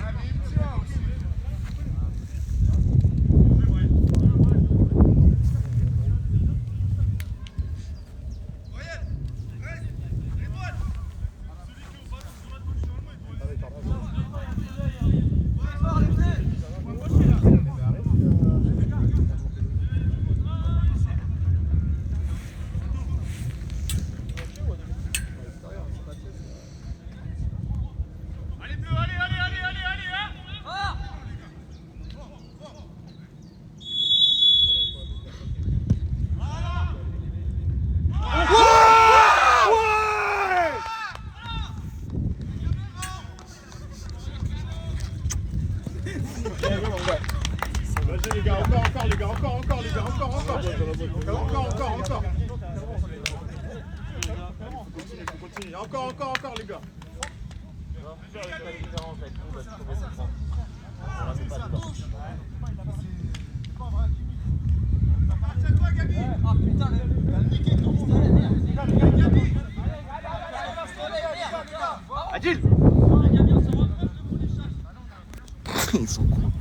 Vas-y les gars, encore les gars, encore les gars, encore. Faut continuer, encore les gars. Adil. Ils sont cons.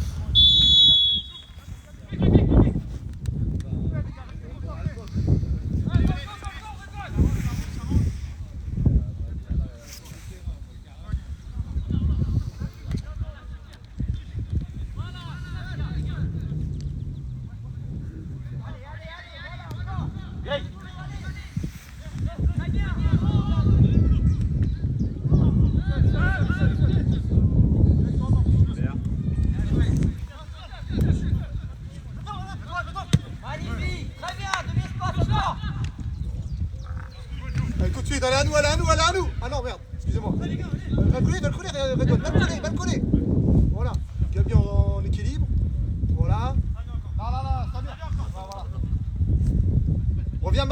Allez, tout de suite, allez à nous. Ah non, merde, excusez-moi. Va le coller. Voilà, bien en équilibre. Voilà. Là, très bien. Voilà. Reviens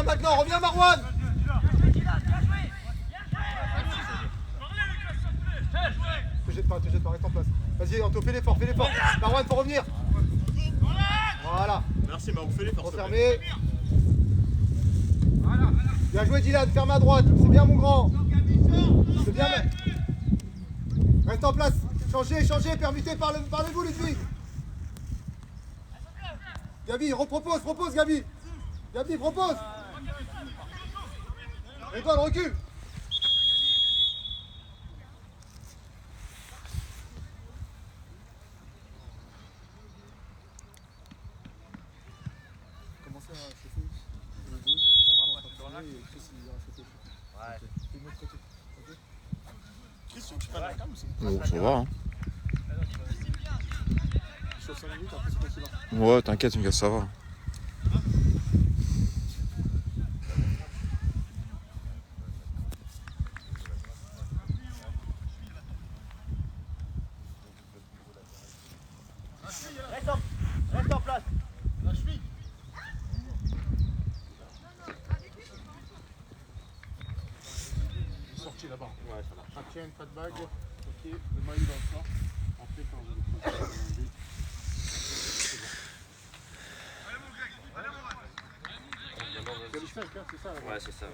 maintenant, reviens Marouane. Te jette pas, reste en place. Vas-y, Anto, fais l'effort. Marouane, faut revenir. Voilà. Merci, Marou, fais l'effort. Refermé. Bien joué Dylan, ferme à droite, c'est bien mon grand. C'est bien. Reste en place, changez, permuté, parlez-vous Ludwig. Gabi, propose Gabi. Gabi, propose. Étoile, recule. Commencez à chauffer. Christian, tu fais la cam aussi? Oh, ça va, hein. Sur 5 minutes, après c'est toi qui vas. Ouais, t'inquiète, Miguel, ça va. Reste en place. La cheville. Sorti là-bas. Ouais, ça va. Pas de chaîne, pas de bague. Ok, le maillot dans le sort. Après, quand vous le faites, c'est ça. Ouais, c'est ça.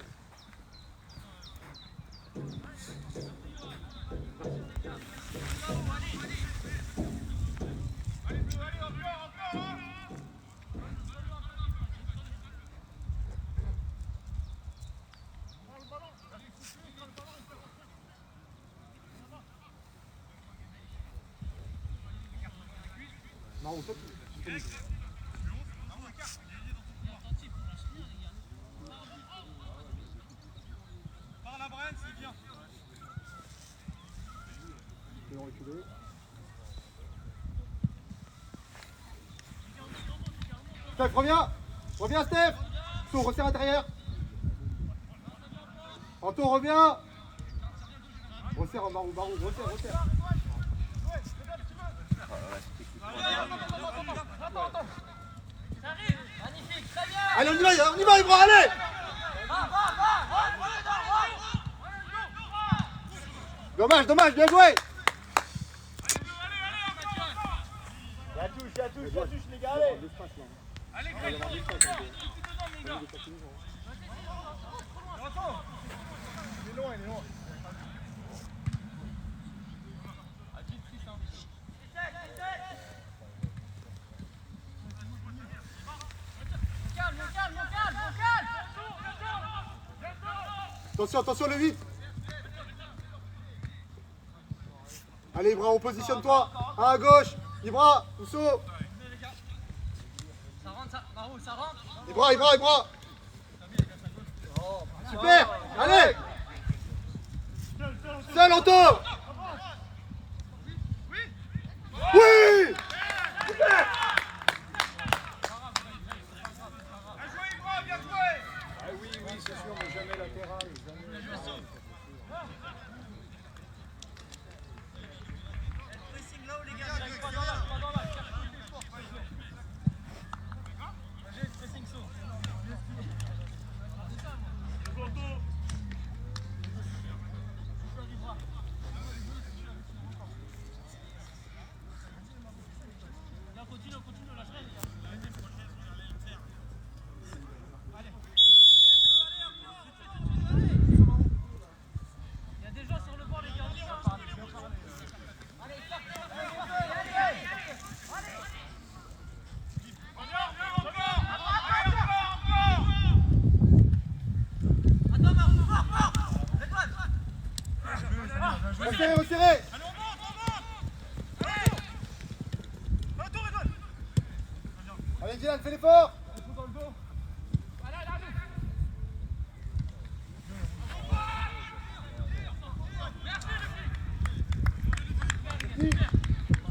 Non, toi, tu Par la Brenne, c'est bien. peux reculer. Steph, reviens Steph. Anto, resserre intérieur. Anto, reviens. Resserre, Marou, resserre. Allez, on y va, Ibra, allez. Dommage, bien joué. Il y a touche, les gars, allez. Allez, Greg, tout dedans, les gars. Il est loin. Attention le 8. Allez Ibra, on positionne-toi. À gauche. Ibra, Ousso. Ça rentre. Ibra. Super. Allez. Seul Anto. Oui. Super. Oui, c'est sûr, mais jamais latéral. Dylan, fais l'effort.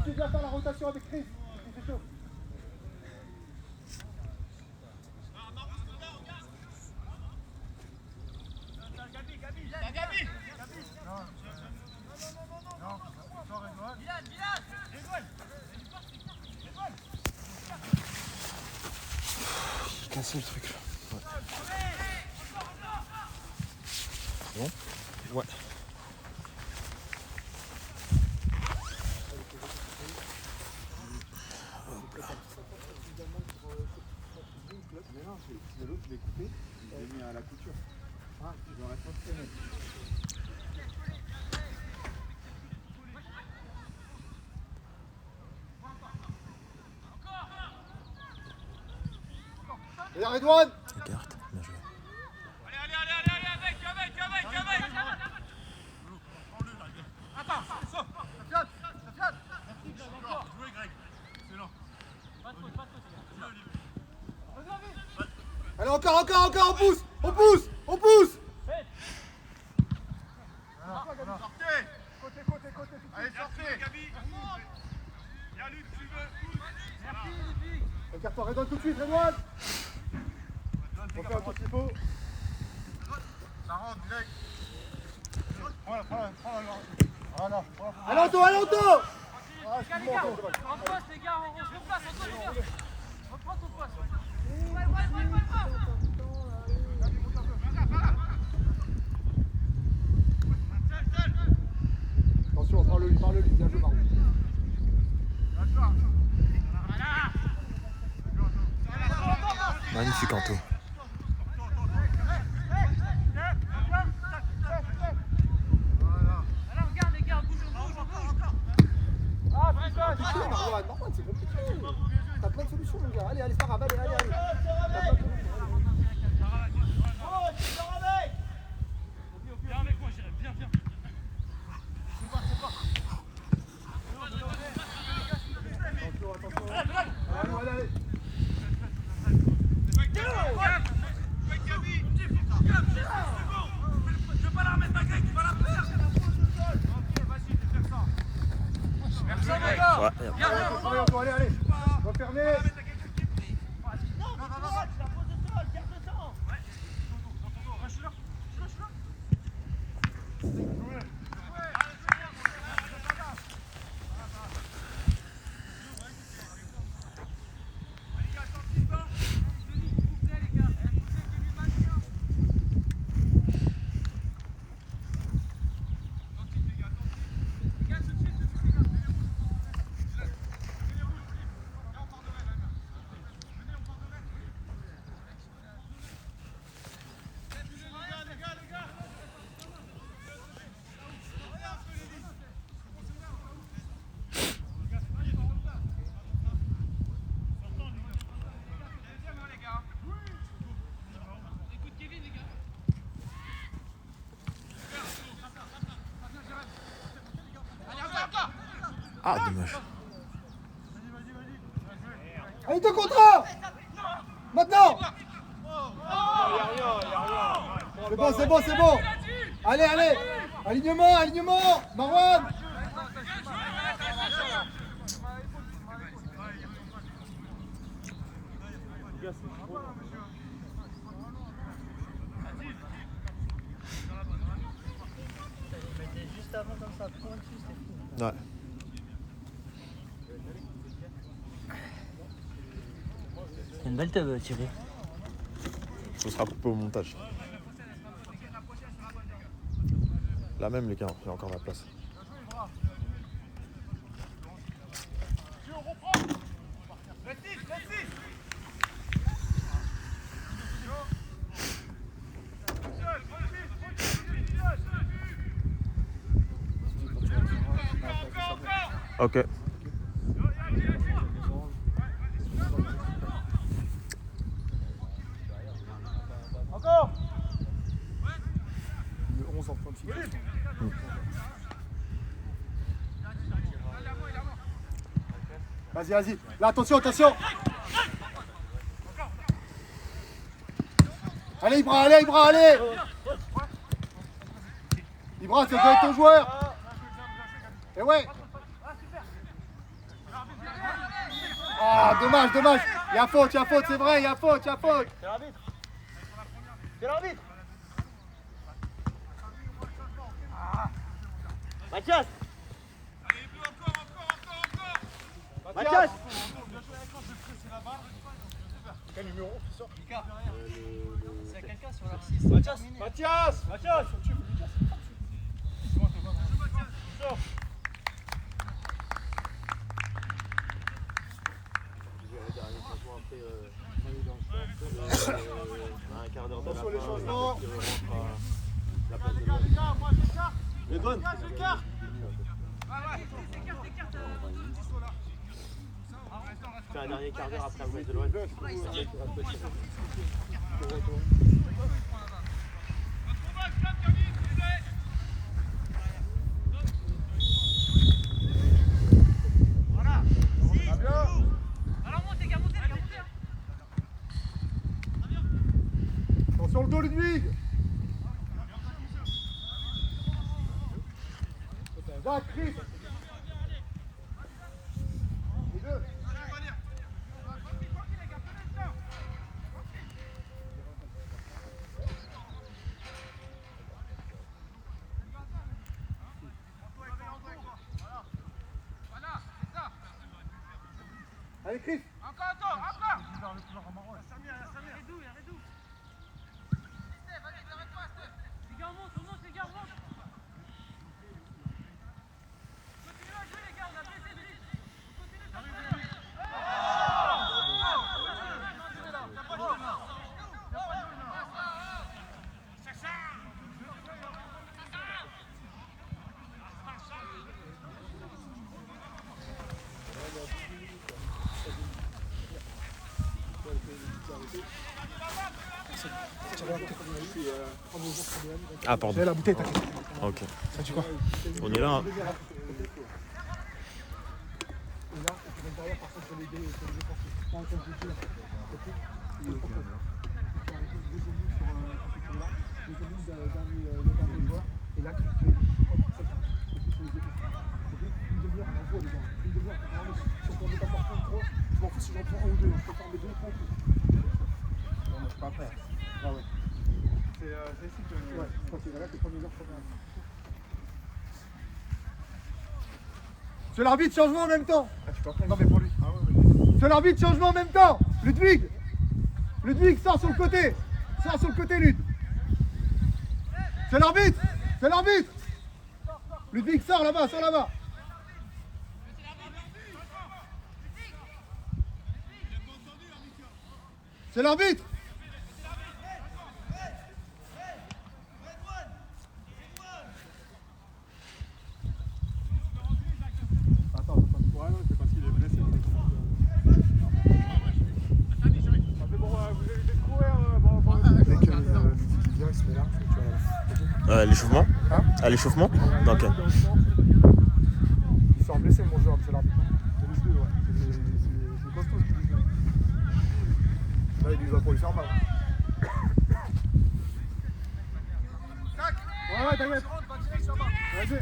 Tu dois faire la rotation avec Chris. C'est chaud. Il casse le truc là. C'est bon? Ouais. C'est l'autre, je l'ai coupé, je l'ai mis à la couture. Ah, je dois rester entraîné. Et la Redouane. Carte, bien joué. Allez, encore, on pousse. Côté. Allez, sortez. Y'a lui, tu veux. Regarde-toi, Redouane tout de suite, Redouane. On fait un tout petit peu. Ça rentre, direct. Voilà. Allez, Anto. Les gars, en poste, les gars, on se replace, Anto, les gars. Reprends ton poste. Attention, parle-lui, bien joué, Marou. Magnifique Anto. Alors, regarde, les gars, on bouge. Ah, Marwan, c'est compliqué. T'as plein de solutions, mon gars. Allez, c'est pas grave, allez. T'as plein de solutions. Viens avec moi, Jérémy, viens. Allez. Je vais pas la remettre, ma gueule, tu vas la faire. Ok, vas-y, je vais faire ça. Merci, les gars. Ouais, allez. Refermez. Ah, dommage. Allez, 2 contre 1. Maintenant. C'est bon. Allez. Alignement. Marwan. Juste avant comme ça, point dessus, c'était fou. Ouais. C'est une belle teub tirée. Ce sera coupé au montage. Là même les gars, il y a encore la place. Ok. Encore. Le 11 en point de figure. Vas-y. Là, attention. Allez Ibra, allez Ibra, allez. Ibra, ça doit être ton joueur. Et ouais. Ah, dommage, dommage. Il y a faute, c'est vrai, il y a faute. C'est l'arbitre. C'est l'arbitre. Mathias. Mathias. Quel numéro qui sort? C'est quelqu'un sur leur 6. Mathias. Mathias. Mathias. Un quart d'heure de la Attention les fin, changements. la place de Les douanes. Fais un dernier quart d'heure après la place de l'Ouest. Attention le dos Ludwig. Zach, Chris. Les deux. Allez Chris. Ah, pardon. J'ai la bouteille, t'inquiète. Ok. Ça tu quoi? On est là. Hein. C'est l'arbitre, changement en même temps. Non mais pour lui. C'est l'arbitre, changement en même temps. Ludwig. Ludwig, sors sur le côté. Sors sur le côté, Lud. C'est l'arbitre. C'est l'arbitre. Ludwig, sors là-bas, sors là-bas. C'est l'arbitre. L'échauffement à l'échauffement. Ok. Il s'est blessé mon joueur, c'est l'arbitre. C'est les deux, ouais. C'est costaud ce qu'il dit. Là, il lui va pour lui faire mal. Ouais, t'inquiète. Vas-y.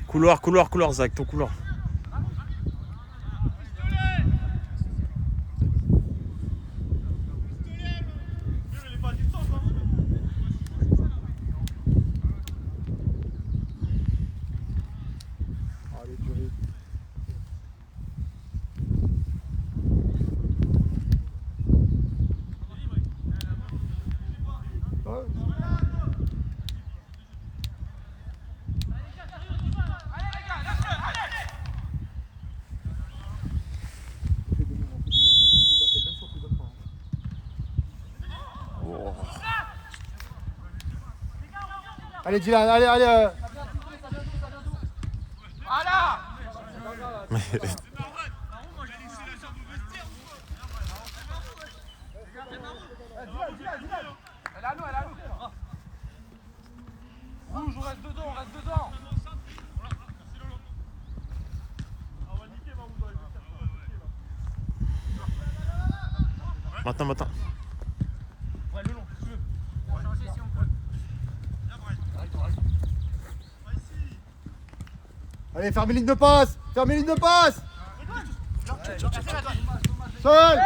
Couloir, Zach, ton couloir. Allez, du rythme. Allez Dylan, allez. Elle est à nous. Rouge, on reste dedans. Maintenant. Allez, fermez ligne de passe. Fermez ligne de passe. Seul.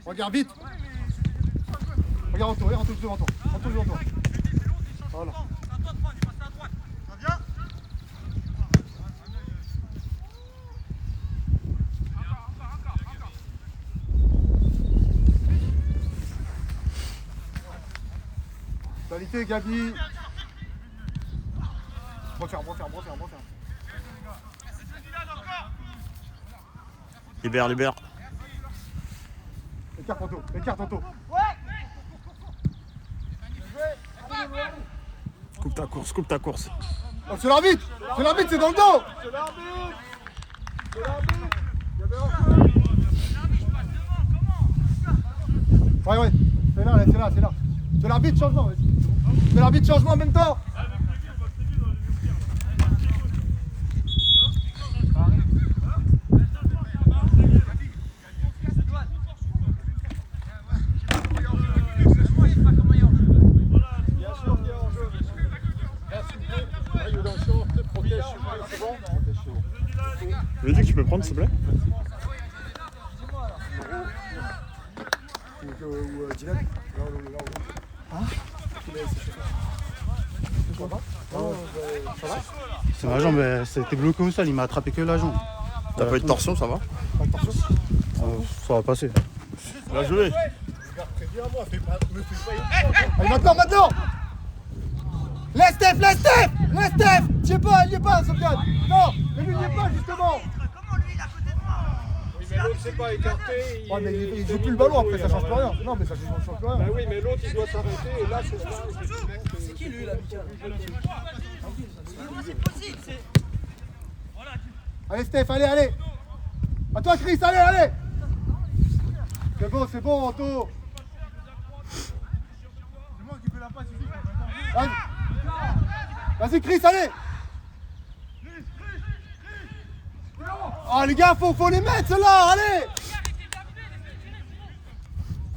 Regarde vite. Regarde en tour, devant toi. Voilà. Qualité, Gabi. Refaire. Libère. Écarte ton taux. Coupe ta course. Oh, c'est l'arbitre, c'est dans le dos. Ouais, c'est là. C'est l'arbitre, changement, vas-y. C'est l'arbitre, changement en même temps. Je veux dire que tu peux prendre s'il te plaît. Dylan. C'est ma jambe, c'était bloqué au sol, il m'a attrapé que la jambe. T'as pas eu de torsion, ça va? Ça va passer. Bien joué. Allez, maintenant. Laisse Steph. Il y est pas, Sofiane. Non, mais lui, il y est pas, justement. Oui, mais l'autre s'est pas écarté. Ouais, mais il joue plus le ballon après, ça change plus rien. Non, mais ça change plus rien. Bah oui, mais l'autre, il doit s'arrêter. Et là, C'est qui lui, là, Mickaël? Allez, Steph, allez. À toi, Chris, allez. C'est bon, Anto. C'est moi qui fais la passe ici. Vas-y, Chris, allez. Oh, les gars, faut les mettre, ceux-là, allez.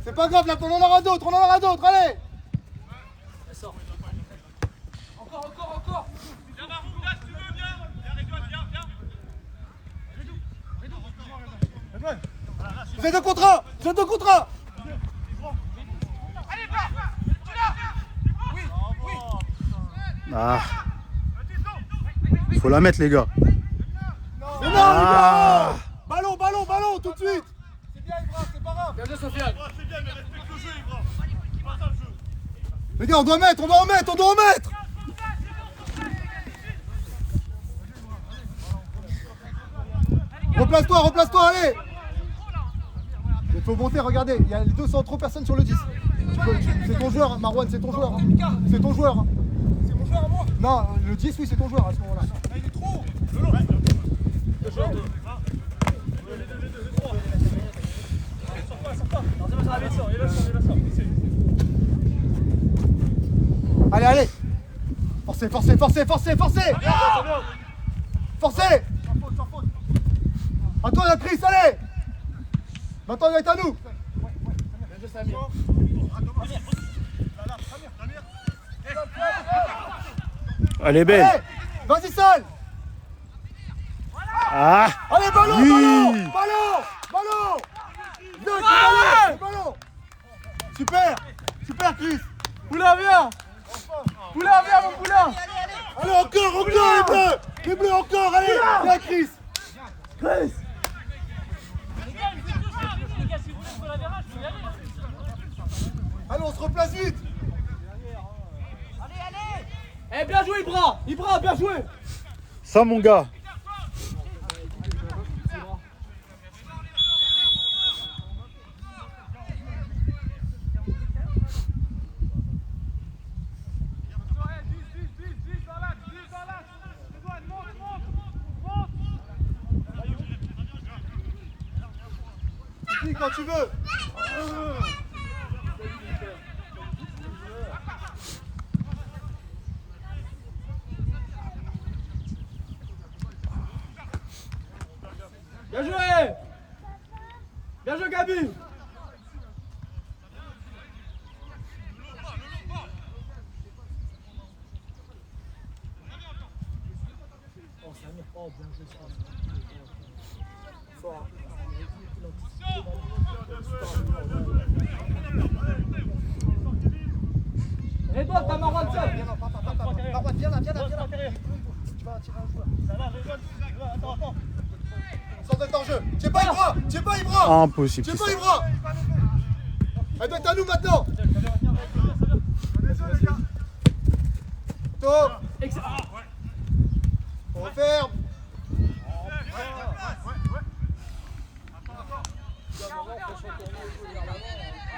C'est pas grave, là, on en aura d'autres, allez. Encore. Viens, Marouda, si tu veux, viens. Viens. Vous êtes de contrat. Allez, va. Tu l'as. Oui. Ah. Faut la mettre, les gars. Mais non, les gars. Ballon, tout de suite. C'est bien, Ibra, c'est pas grave. Bien joué, Sofiane. C'est bien, mais respecte le jeu, Ibra. Pas le jeu. Les gars, on doit en mettre. Replace-toi, allez. Il faut monter, regardez, il y a 200 trop personnes sur le 10. C'est ton joueur, Marwan, c'est ton joueur. C'est ton joueur. C'est mon joueur à moi. Non, le 10, oui, c'est ton joueur à ce moment-là. Il est trop. Allez. Forcez. À toi, la Chris, allez. Maintenant, il va être à nous. Elle est belle. Allez, vas-y, Sal. Ah. Allez, ballon. Bien, ballon. Super, Chris. Poulain, viens, mon poulain. Allez, encore, les bleus, encore, allez. Viens, Chris. Allez, on se replace vite. Eh, bien joué, Ibra, bien joué. Ça, mon gars. Quand tu veux. Bien joué, Gabi. Oh, Samir, oh, bien joué, ça. Fort. Et toi, t'as Marwan seul. Marwan, viens là. Tu vas attirer un joueur. Ça va, attends. Sors de ton jeu. Tiens pas Ibra. Impossible. Tiens pas Ibra. Elle doit être à nous maintenant. Top. On referme.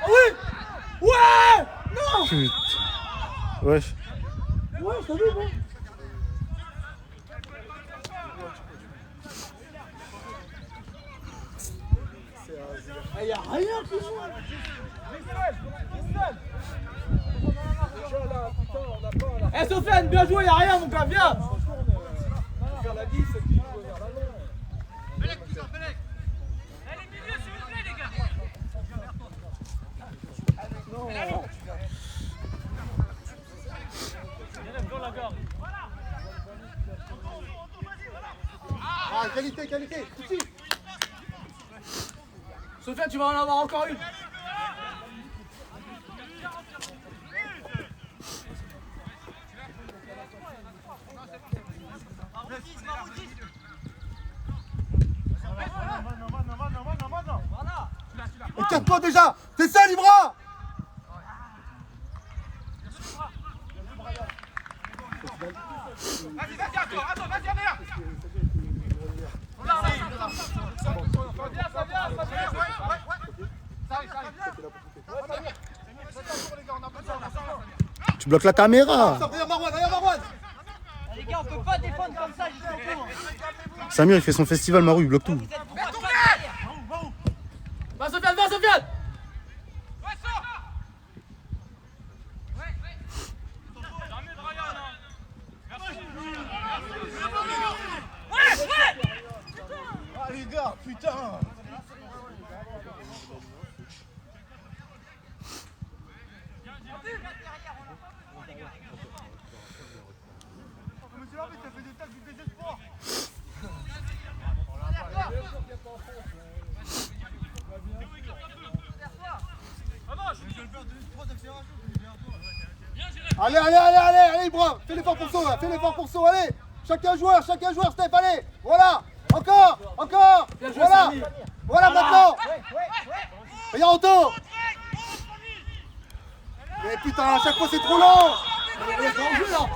Oui. Ouais. Non. Putain. Wesh. Ouais, je t'ai vu, bon. Y'a rien qui joue. Eh Sofiane, bien joué, y'a rien mon gars, viens. Vers la 10, c'est qui joue vers l'avant. Belek, Belek. Allez, milieu, s'il vous plaît, les gars. Non. Ah, qualité. Tout de suite. Sofiane, tu vas en avoir encore une. Écarte-toi déjà. C'est ça, Libra. Vas-y, attends, vas-y, viens. Tu bloques la caméra. Regarde Marwan. Les gars, on peut pas défendre comme ça jusqu'au bout. Samir, il fait son festival, Marou, il bloque tout. Va Sofiane, va Sofiane. Ah les gars, putain. Allez, Ibra. Fais l'effort pour saut, allez. Chacun joueur, Steph, allez. Voilà. Encore. Voilà maintenant. Regarde Anto. Mais putain, à chaque fois c'est trop lent. Il y a pas en jeu là.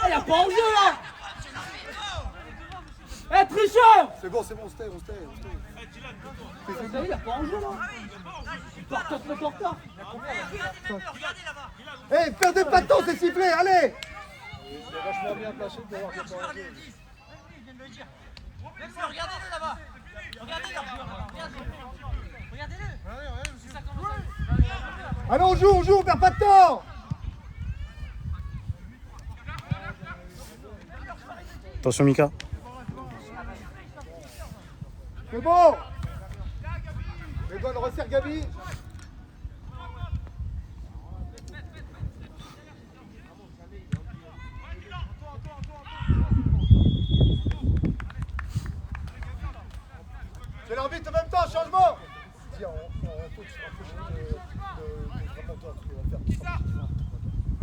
Il y a pas en jeu là. Eh tricheur. C'est bon, on se tait. Il y a pas en jeu là. Il part 4 mètres en retard. Eh, perdez pas de temps, c'est sifflé, allez. C'est vachement bien placé pour avoir quelque chose. Regardez-le là-bas. Regardez leur joueur là-bas. Regardez-le. C'est ça comment ça. Allez, on joue, on perd pas de temps. Attention, Mika. C'est bon. Les bonnes resserre Gabi. C'est l'arbitre en même temps, changement. Dis en coach,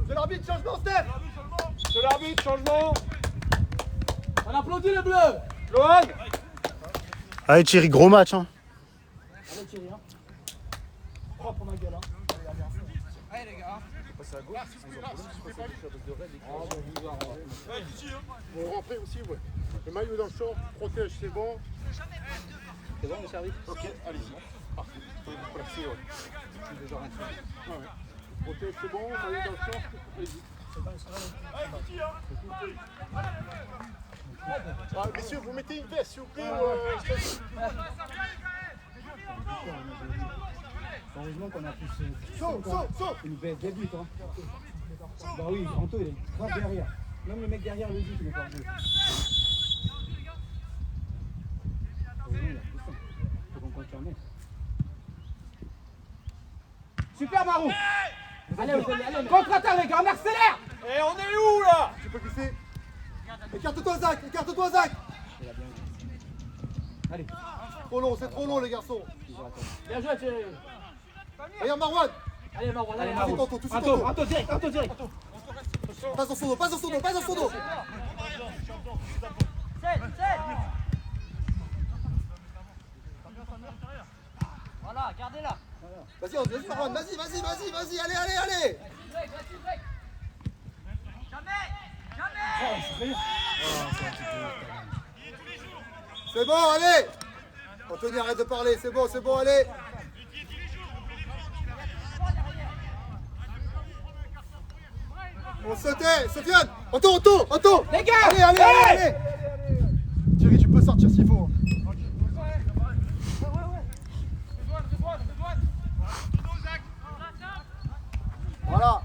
c'est l'arbitre, changement, Steph. C'est l'arbitre, changement. On applaudit les bleus. Lohan. Allez, Thierry, gros match. Hein. Allez Thierry, hein. Propre ma gueule, hein. Allez les gars. On rentrer aussi, ouais. Le maillot dans le short, protège, c'est bon. C'est bon, le service? Ok, allez-y. Parfait. Vous pouvez vous placer, ouais. Je suis déjà rentré. Ah ouais. Protège, c'est bon, maillot dans le short, allez-y. Ah, messieurs, vous mettez une veste, s'il vous plaît. Heureusement qu'on a plus une belle début, hein. Bah oui, Anto il est grave derrière. Même le mec derrière le dit qu'il est pas jeu. Heureusement il a plus ça. Faut qu'on compte sur le mec. Super Marou. Allez, contre-attaque les gars, on accélère. Et on est où là? Tu peux glisser. Écarte-toi Zach, écarte-toi Zach. Allez. Trop long, c'est trop long les garçons. Bien joué, Thierry. Regarde Marwan. Allez, Marwan, allez, Vas-y Marwan. Tonto, tout de suite Tonto. Anto, direct, Anto, direct. Passe dans son dos, passe dans son dos, passe dans son dos. Voilà, gardez-la. Vas-y Marwan, vas-y, allez. C'est bon, allez. Anthony, arrête de parler, c'est bon, allez. On se tait, Sofiane. Anto. Les gars. Allez. Thierry, tu peux sortir s'il faut. Voilà.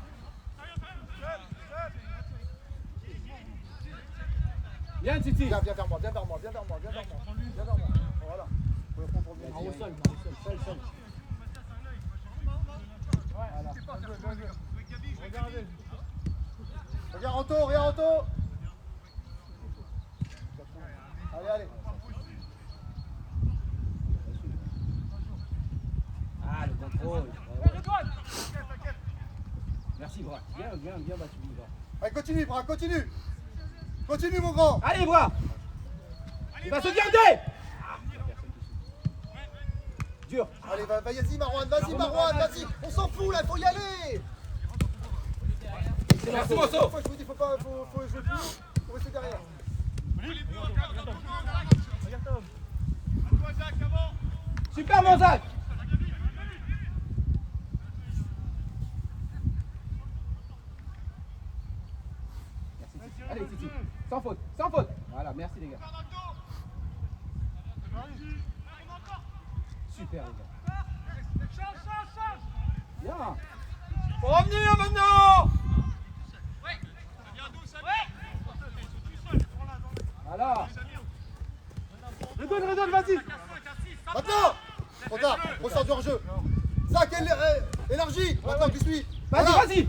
Viens Titi. Viens vers moi. Voilà. Au sol. Voilà. Regardez. Regarde Anto. Allez. Ah, le contrôle. Merci, Bras. Bien battu, Bras. Allez, continue, Bras, continue. Continue, mon grand. Allez, Bras. Il va se garder. Dur. Allez, vas-y, Marwan, vas-y. On s'en fout, là, faut y aller. Merci, Mosso. Je vous dis, faut jouer plus. Faut rester derrière. Super Monzac. Allez Titi, sans faute. Voilà, merci les gars. Super les gars. Bien. Faut revenir maintenant. Voilà. Redonne, vas-y. Maintenant. Trop tard, ressort du hors-jeu. Zach, élargi. Maintenant, qui suit. Vas-y.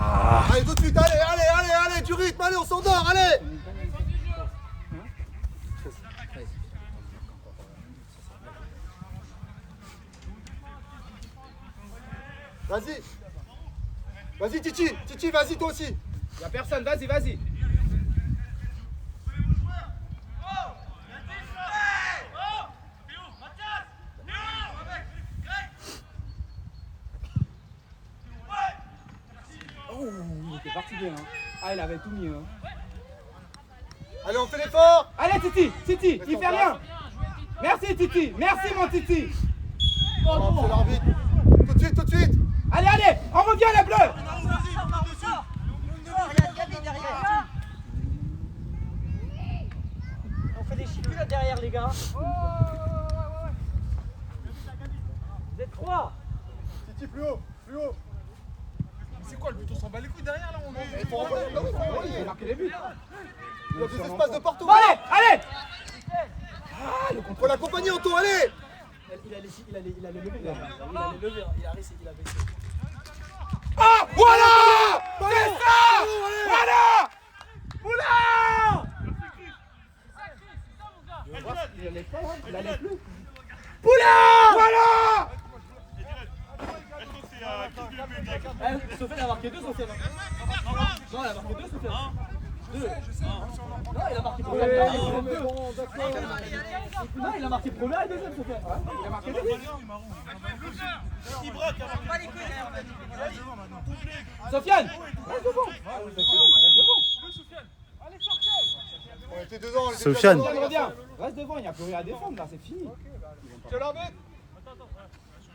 Allez, tout de suite, allez, du rythme, allez, on s'endort, allez. Vas-y, Titi, vas-y, toi aussi. Y'a personne, vas-y. Oh, il était parti bien. Hein. Ah, il avait tout mis. Hein. Allez, on fait l'effort. Allez, Titi, il fait rien. Merci, Titi. Merci, mon Titi. Oh, c'est l'arbitre. Tout de suite. Allez, on revient les bleus. On fait des chicules là derrière, les gars. Vous êtes 3. Titi, plus haut. C'est quoi le but? On s'en bat les couilles derrière là, on est. Il faut envoyer. Marquer les buts. Il y a des espaces de partout. Allez. Faut l'accompagner, Anto, allez. Il a levé, il a baissé. Ah, voilà. C'est ça. Voilà. Oula. Il allait plus. Poula. Voilà. Sofiane a marqué 2, Sofiane. Non, il a marqué 2, Sofiane. 2. Non, il a marqué premier. Non, il a marqué premier et deuxième, Sofiane. Il a marqué 2. Sofiane. Reste devant. On était dedans. Sofiane. Reviens. Reste devant, il n'y a plus rien à défendre là, c'est fini. C'est l'arbitre.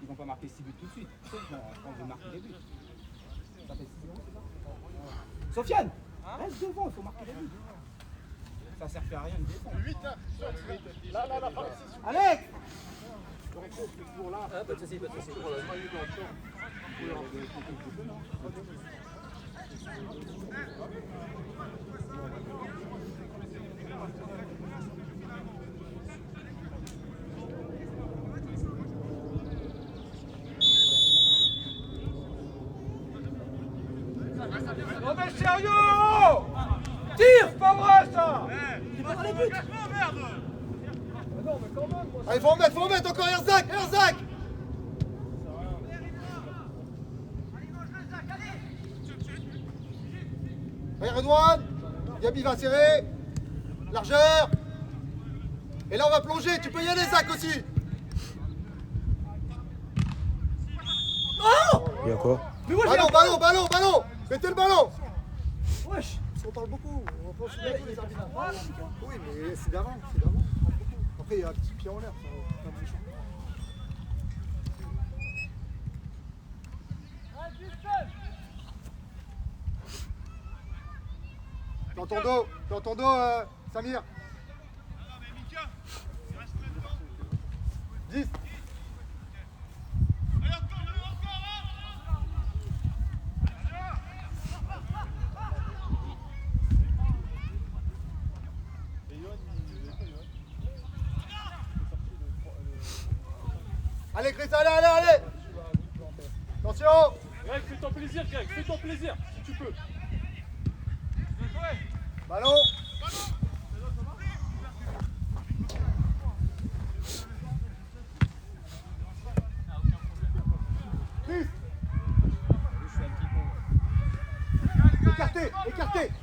Ils vont pas marquer 6 buts tout de suite. Sauf quand on veut marquer des buts. Ça fait 6 buts. Sofiane, reste devant, il faut marquer des buts. Ça sert plus à rien de défendre. 8 là. Là, par ici. Alex. Pas de soucis. Allez, faut en mettre encore Herzak. Allez, Redouane. Gabi va serrer. Largeur. Et là, on va plonger. Tu peux y aller, Zach, aussi. Oh! Il y a quoi? Ballon. Mettez le ballon. Wesh! On parle beaucoup. On pense souvent que les arbitres. Oui, mais c'est d'avant. Après, il y a un petit pied en l'air. Ça va méchant. Dans ton dos, Samir. 10. Allez Chris, allez. Attention. Greg, fais-toi plaisir, si tu peux. Ballon. Chris.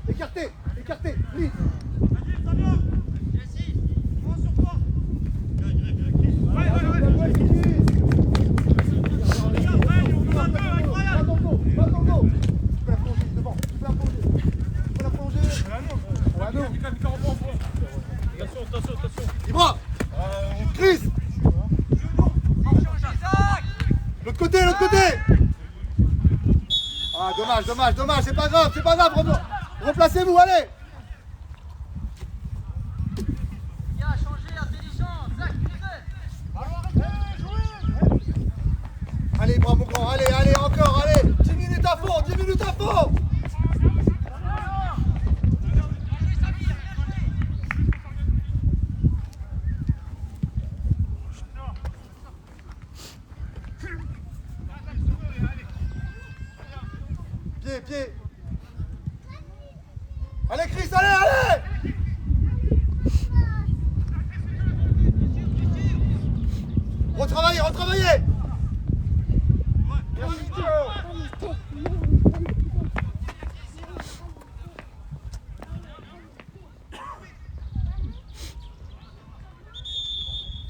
Écarté. Please. Attention. Ibra. Chris. L'autre côté. Ah, dommage, c'est pas grave. Replacez-vous, allez. Allez, Ibra, mon grand, allez, encore, allez. 10 minutes à fond. Pied. Allez Chris, allez. Retravaillez.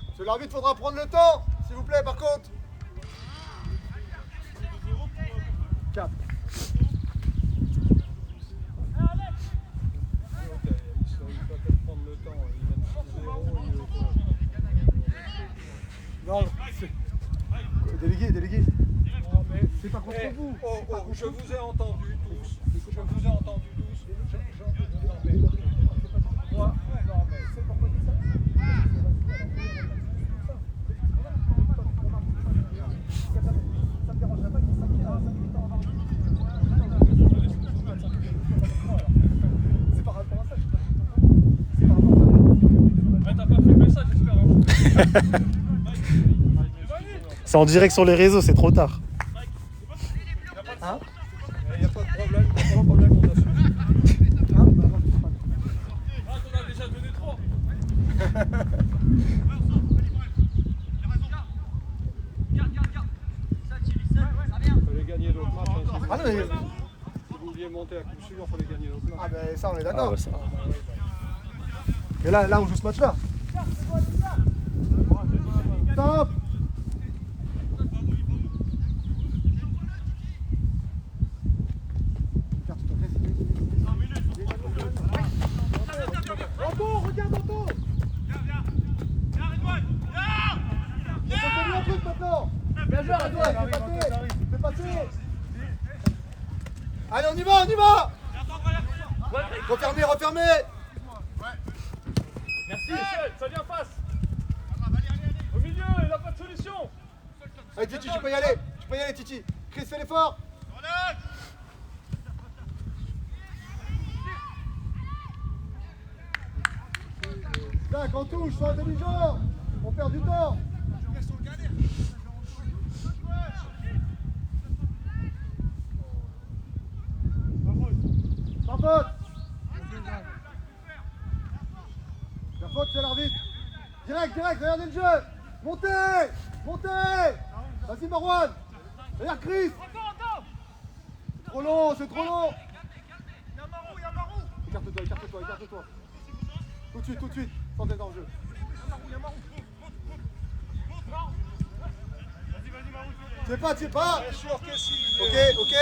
Monsieur l'arbitre, faudra prendre le temps, s'il vous plaît, par contre. 4. Non, c'est... Délégué. C'est pas contre vous. Je vous ai entendu tous. Moi, non, mais c'est pourquoi je dis ça. Ça me dérangerait pas qu'il s'inquiète à 5 minutes avant. C'est par rapport à ça. T'as pas filmé ça, j'espère. C'est en direct sur les réseaux, c'est trop tard. Hein? Il n'y a pas de problème, on a suivi. On a déjà donné 3. Il fallait gagner l'autre match. Ah non, mais... Si vous vouliez monter à coup sûr, il fallait gagner l'autre match. Ah ben ça on est d'accord. Ah ouais, ça. Et là on joue ce match-là. Top. Regarde Anto. Viens un truc maintenant. Bien joué Redouane, fais passer. Allez on y va. Refermez. Merci, Michel, ça vient en face. Au milieu, il n'a pas de solution. Allez Titi, tu peux y aller Titi. Chris, fais l'effort. Zach, on touche, sois intelligent. On perd du temps. Sans faute. La faute, c'est l'arbitre. Direct, regardez le jeu. Montez. Vas-y Marwan. Derrière Chris. C'est trop long. Écarte-toi. Tout de suite. Sans être en jeu. Tu sais pas. Ok.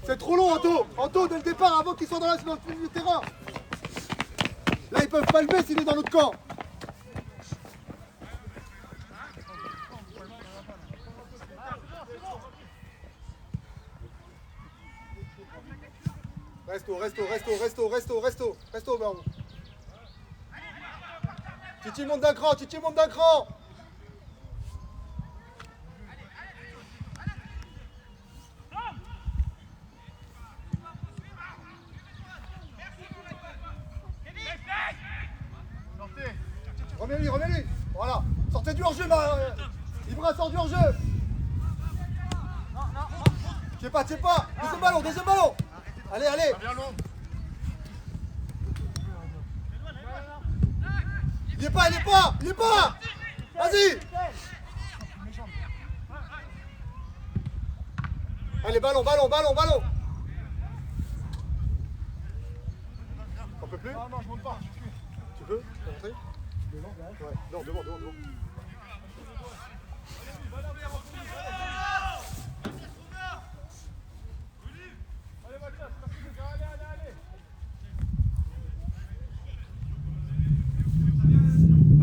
C'est trop long, Anto, dès le départ, avant qu'il soit dans le milieu du terrain. Là, ils peuvent pas le mettre s'il est dans l'autre camp. Resto, Baron. Titi monte d'un cran. Remets-lui. Voilà. Sortez du hors-jeu, Ibra, sort du hors-jeu. T'es pas. Deuxième ballon. Allez. Il est pas. Vas-y. Allez, ballon. On peut plus? Non, je monte pas. Tu peux rentrer? Ouais, non, devant.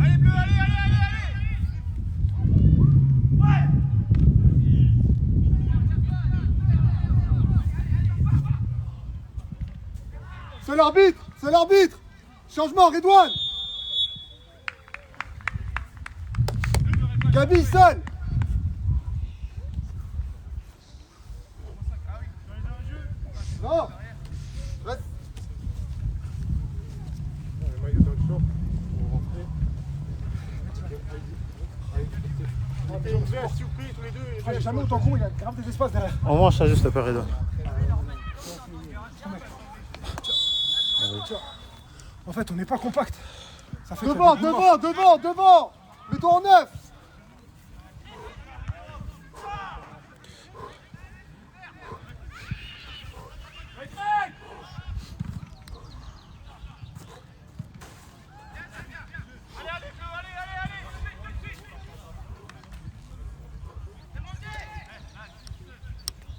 Allez bleu, allez. Ouais. C'est l'arbitre. Changement, Redouane. Gabi seul. Non. Reste. J'ai jamais autant con, il y a grave des espaces derrière. Au moins, ça juste pas Redouane. En fait, on n'est pas compact. Ça fait devant. Mets-toi en neuf.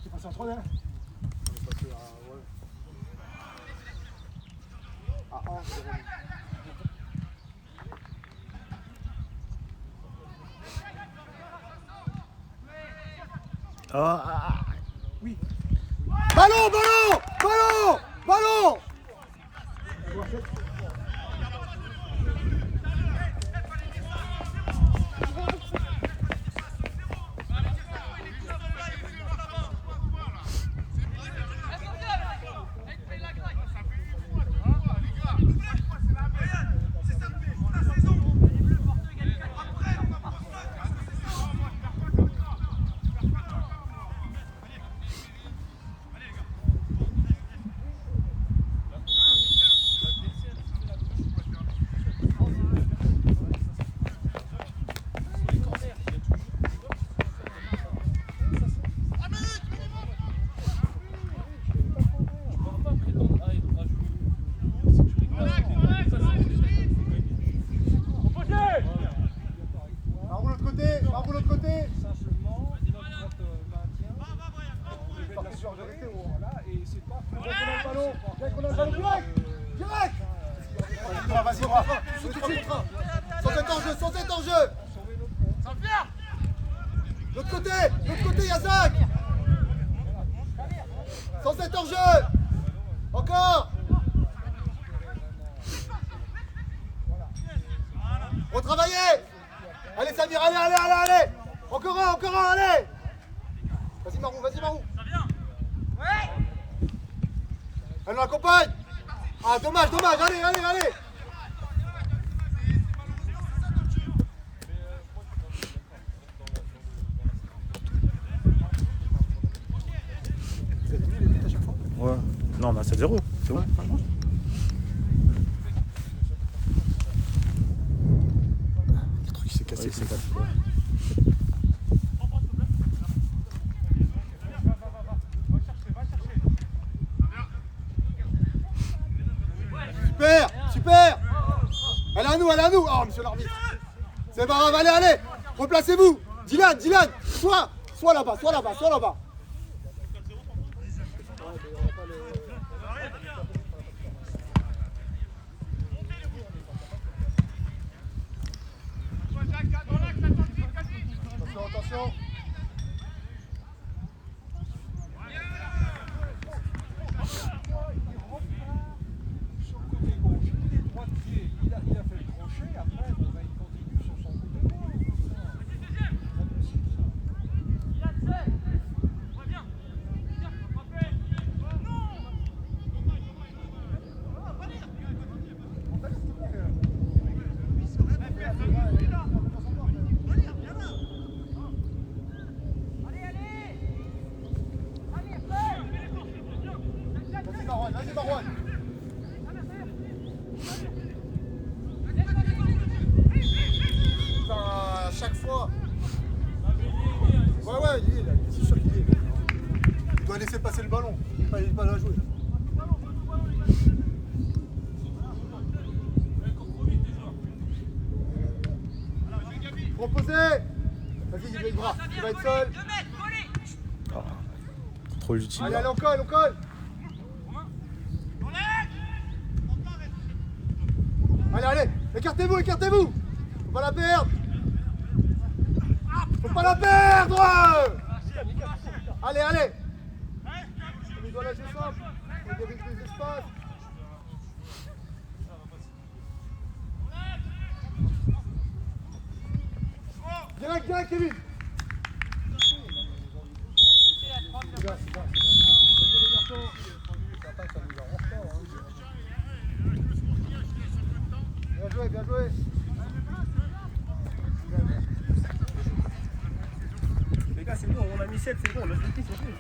C'est passé en 3 derrière. Oui. Ballon. Vas-y, sans être en jeu. L'autre côté, Yazak. Sans être en jeu. Encore. Retravaillez. Allez Samir, allez. Encore un, allez. Vas-y Marou. Ça vient. Ouais. Elle nous accompagne. Ah dommage, allez. Ouais. Non, on a 7-0. C'est bon. cassé. Oui, c'est cassé. Super, super. Elle est à nous, elle est à nous. Oh, monsieur l'arbitre. C'est pas grave, allez, allez. Replacez-vous. Dylan, Dylan, soit là-bas, soit là-bas, soit là-bas. Attention, attention. Il a fait le crochet, après il continue sur son côté gauche. Vas-y Marwan, vas-y Marwan. À chaque fois. Ouais, il est là, c'est sûr qu'il est. Il doit laisser passer le ballon, il n'est pas là à jouer. Proposez. Vas-y, il met le bras, il va être seul. Trop utile. Allez, allez, on colle, on colle. Allez, allez, écartez-vous, écartez-vous. Faut pas la perdre. Faut pas la perdre. Allez, allez. Il doit lâcher simple. Il y a des espaces. Direct, direct, Kevin. C'est bien, c'est bien. Bien joué, bien joué. Les gars, c'est bon, on a mis 7, c'est bon, le petit, c'est bon.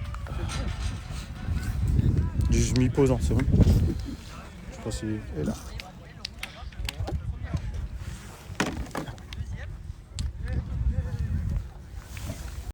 Je m'y pose, c'est bon. Je sais pas si. Et là.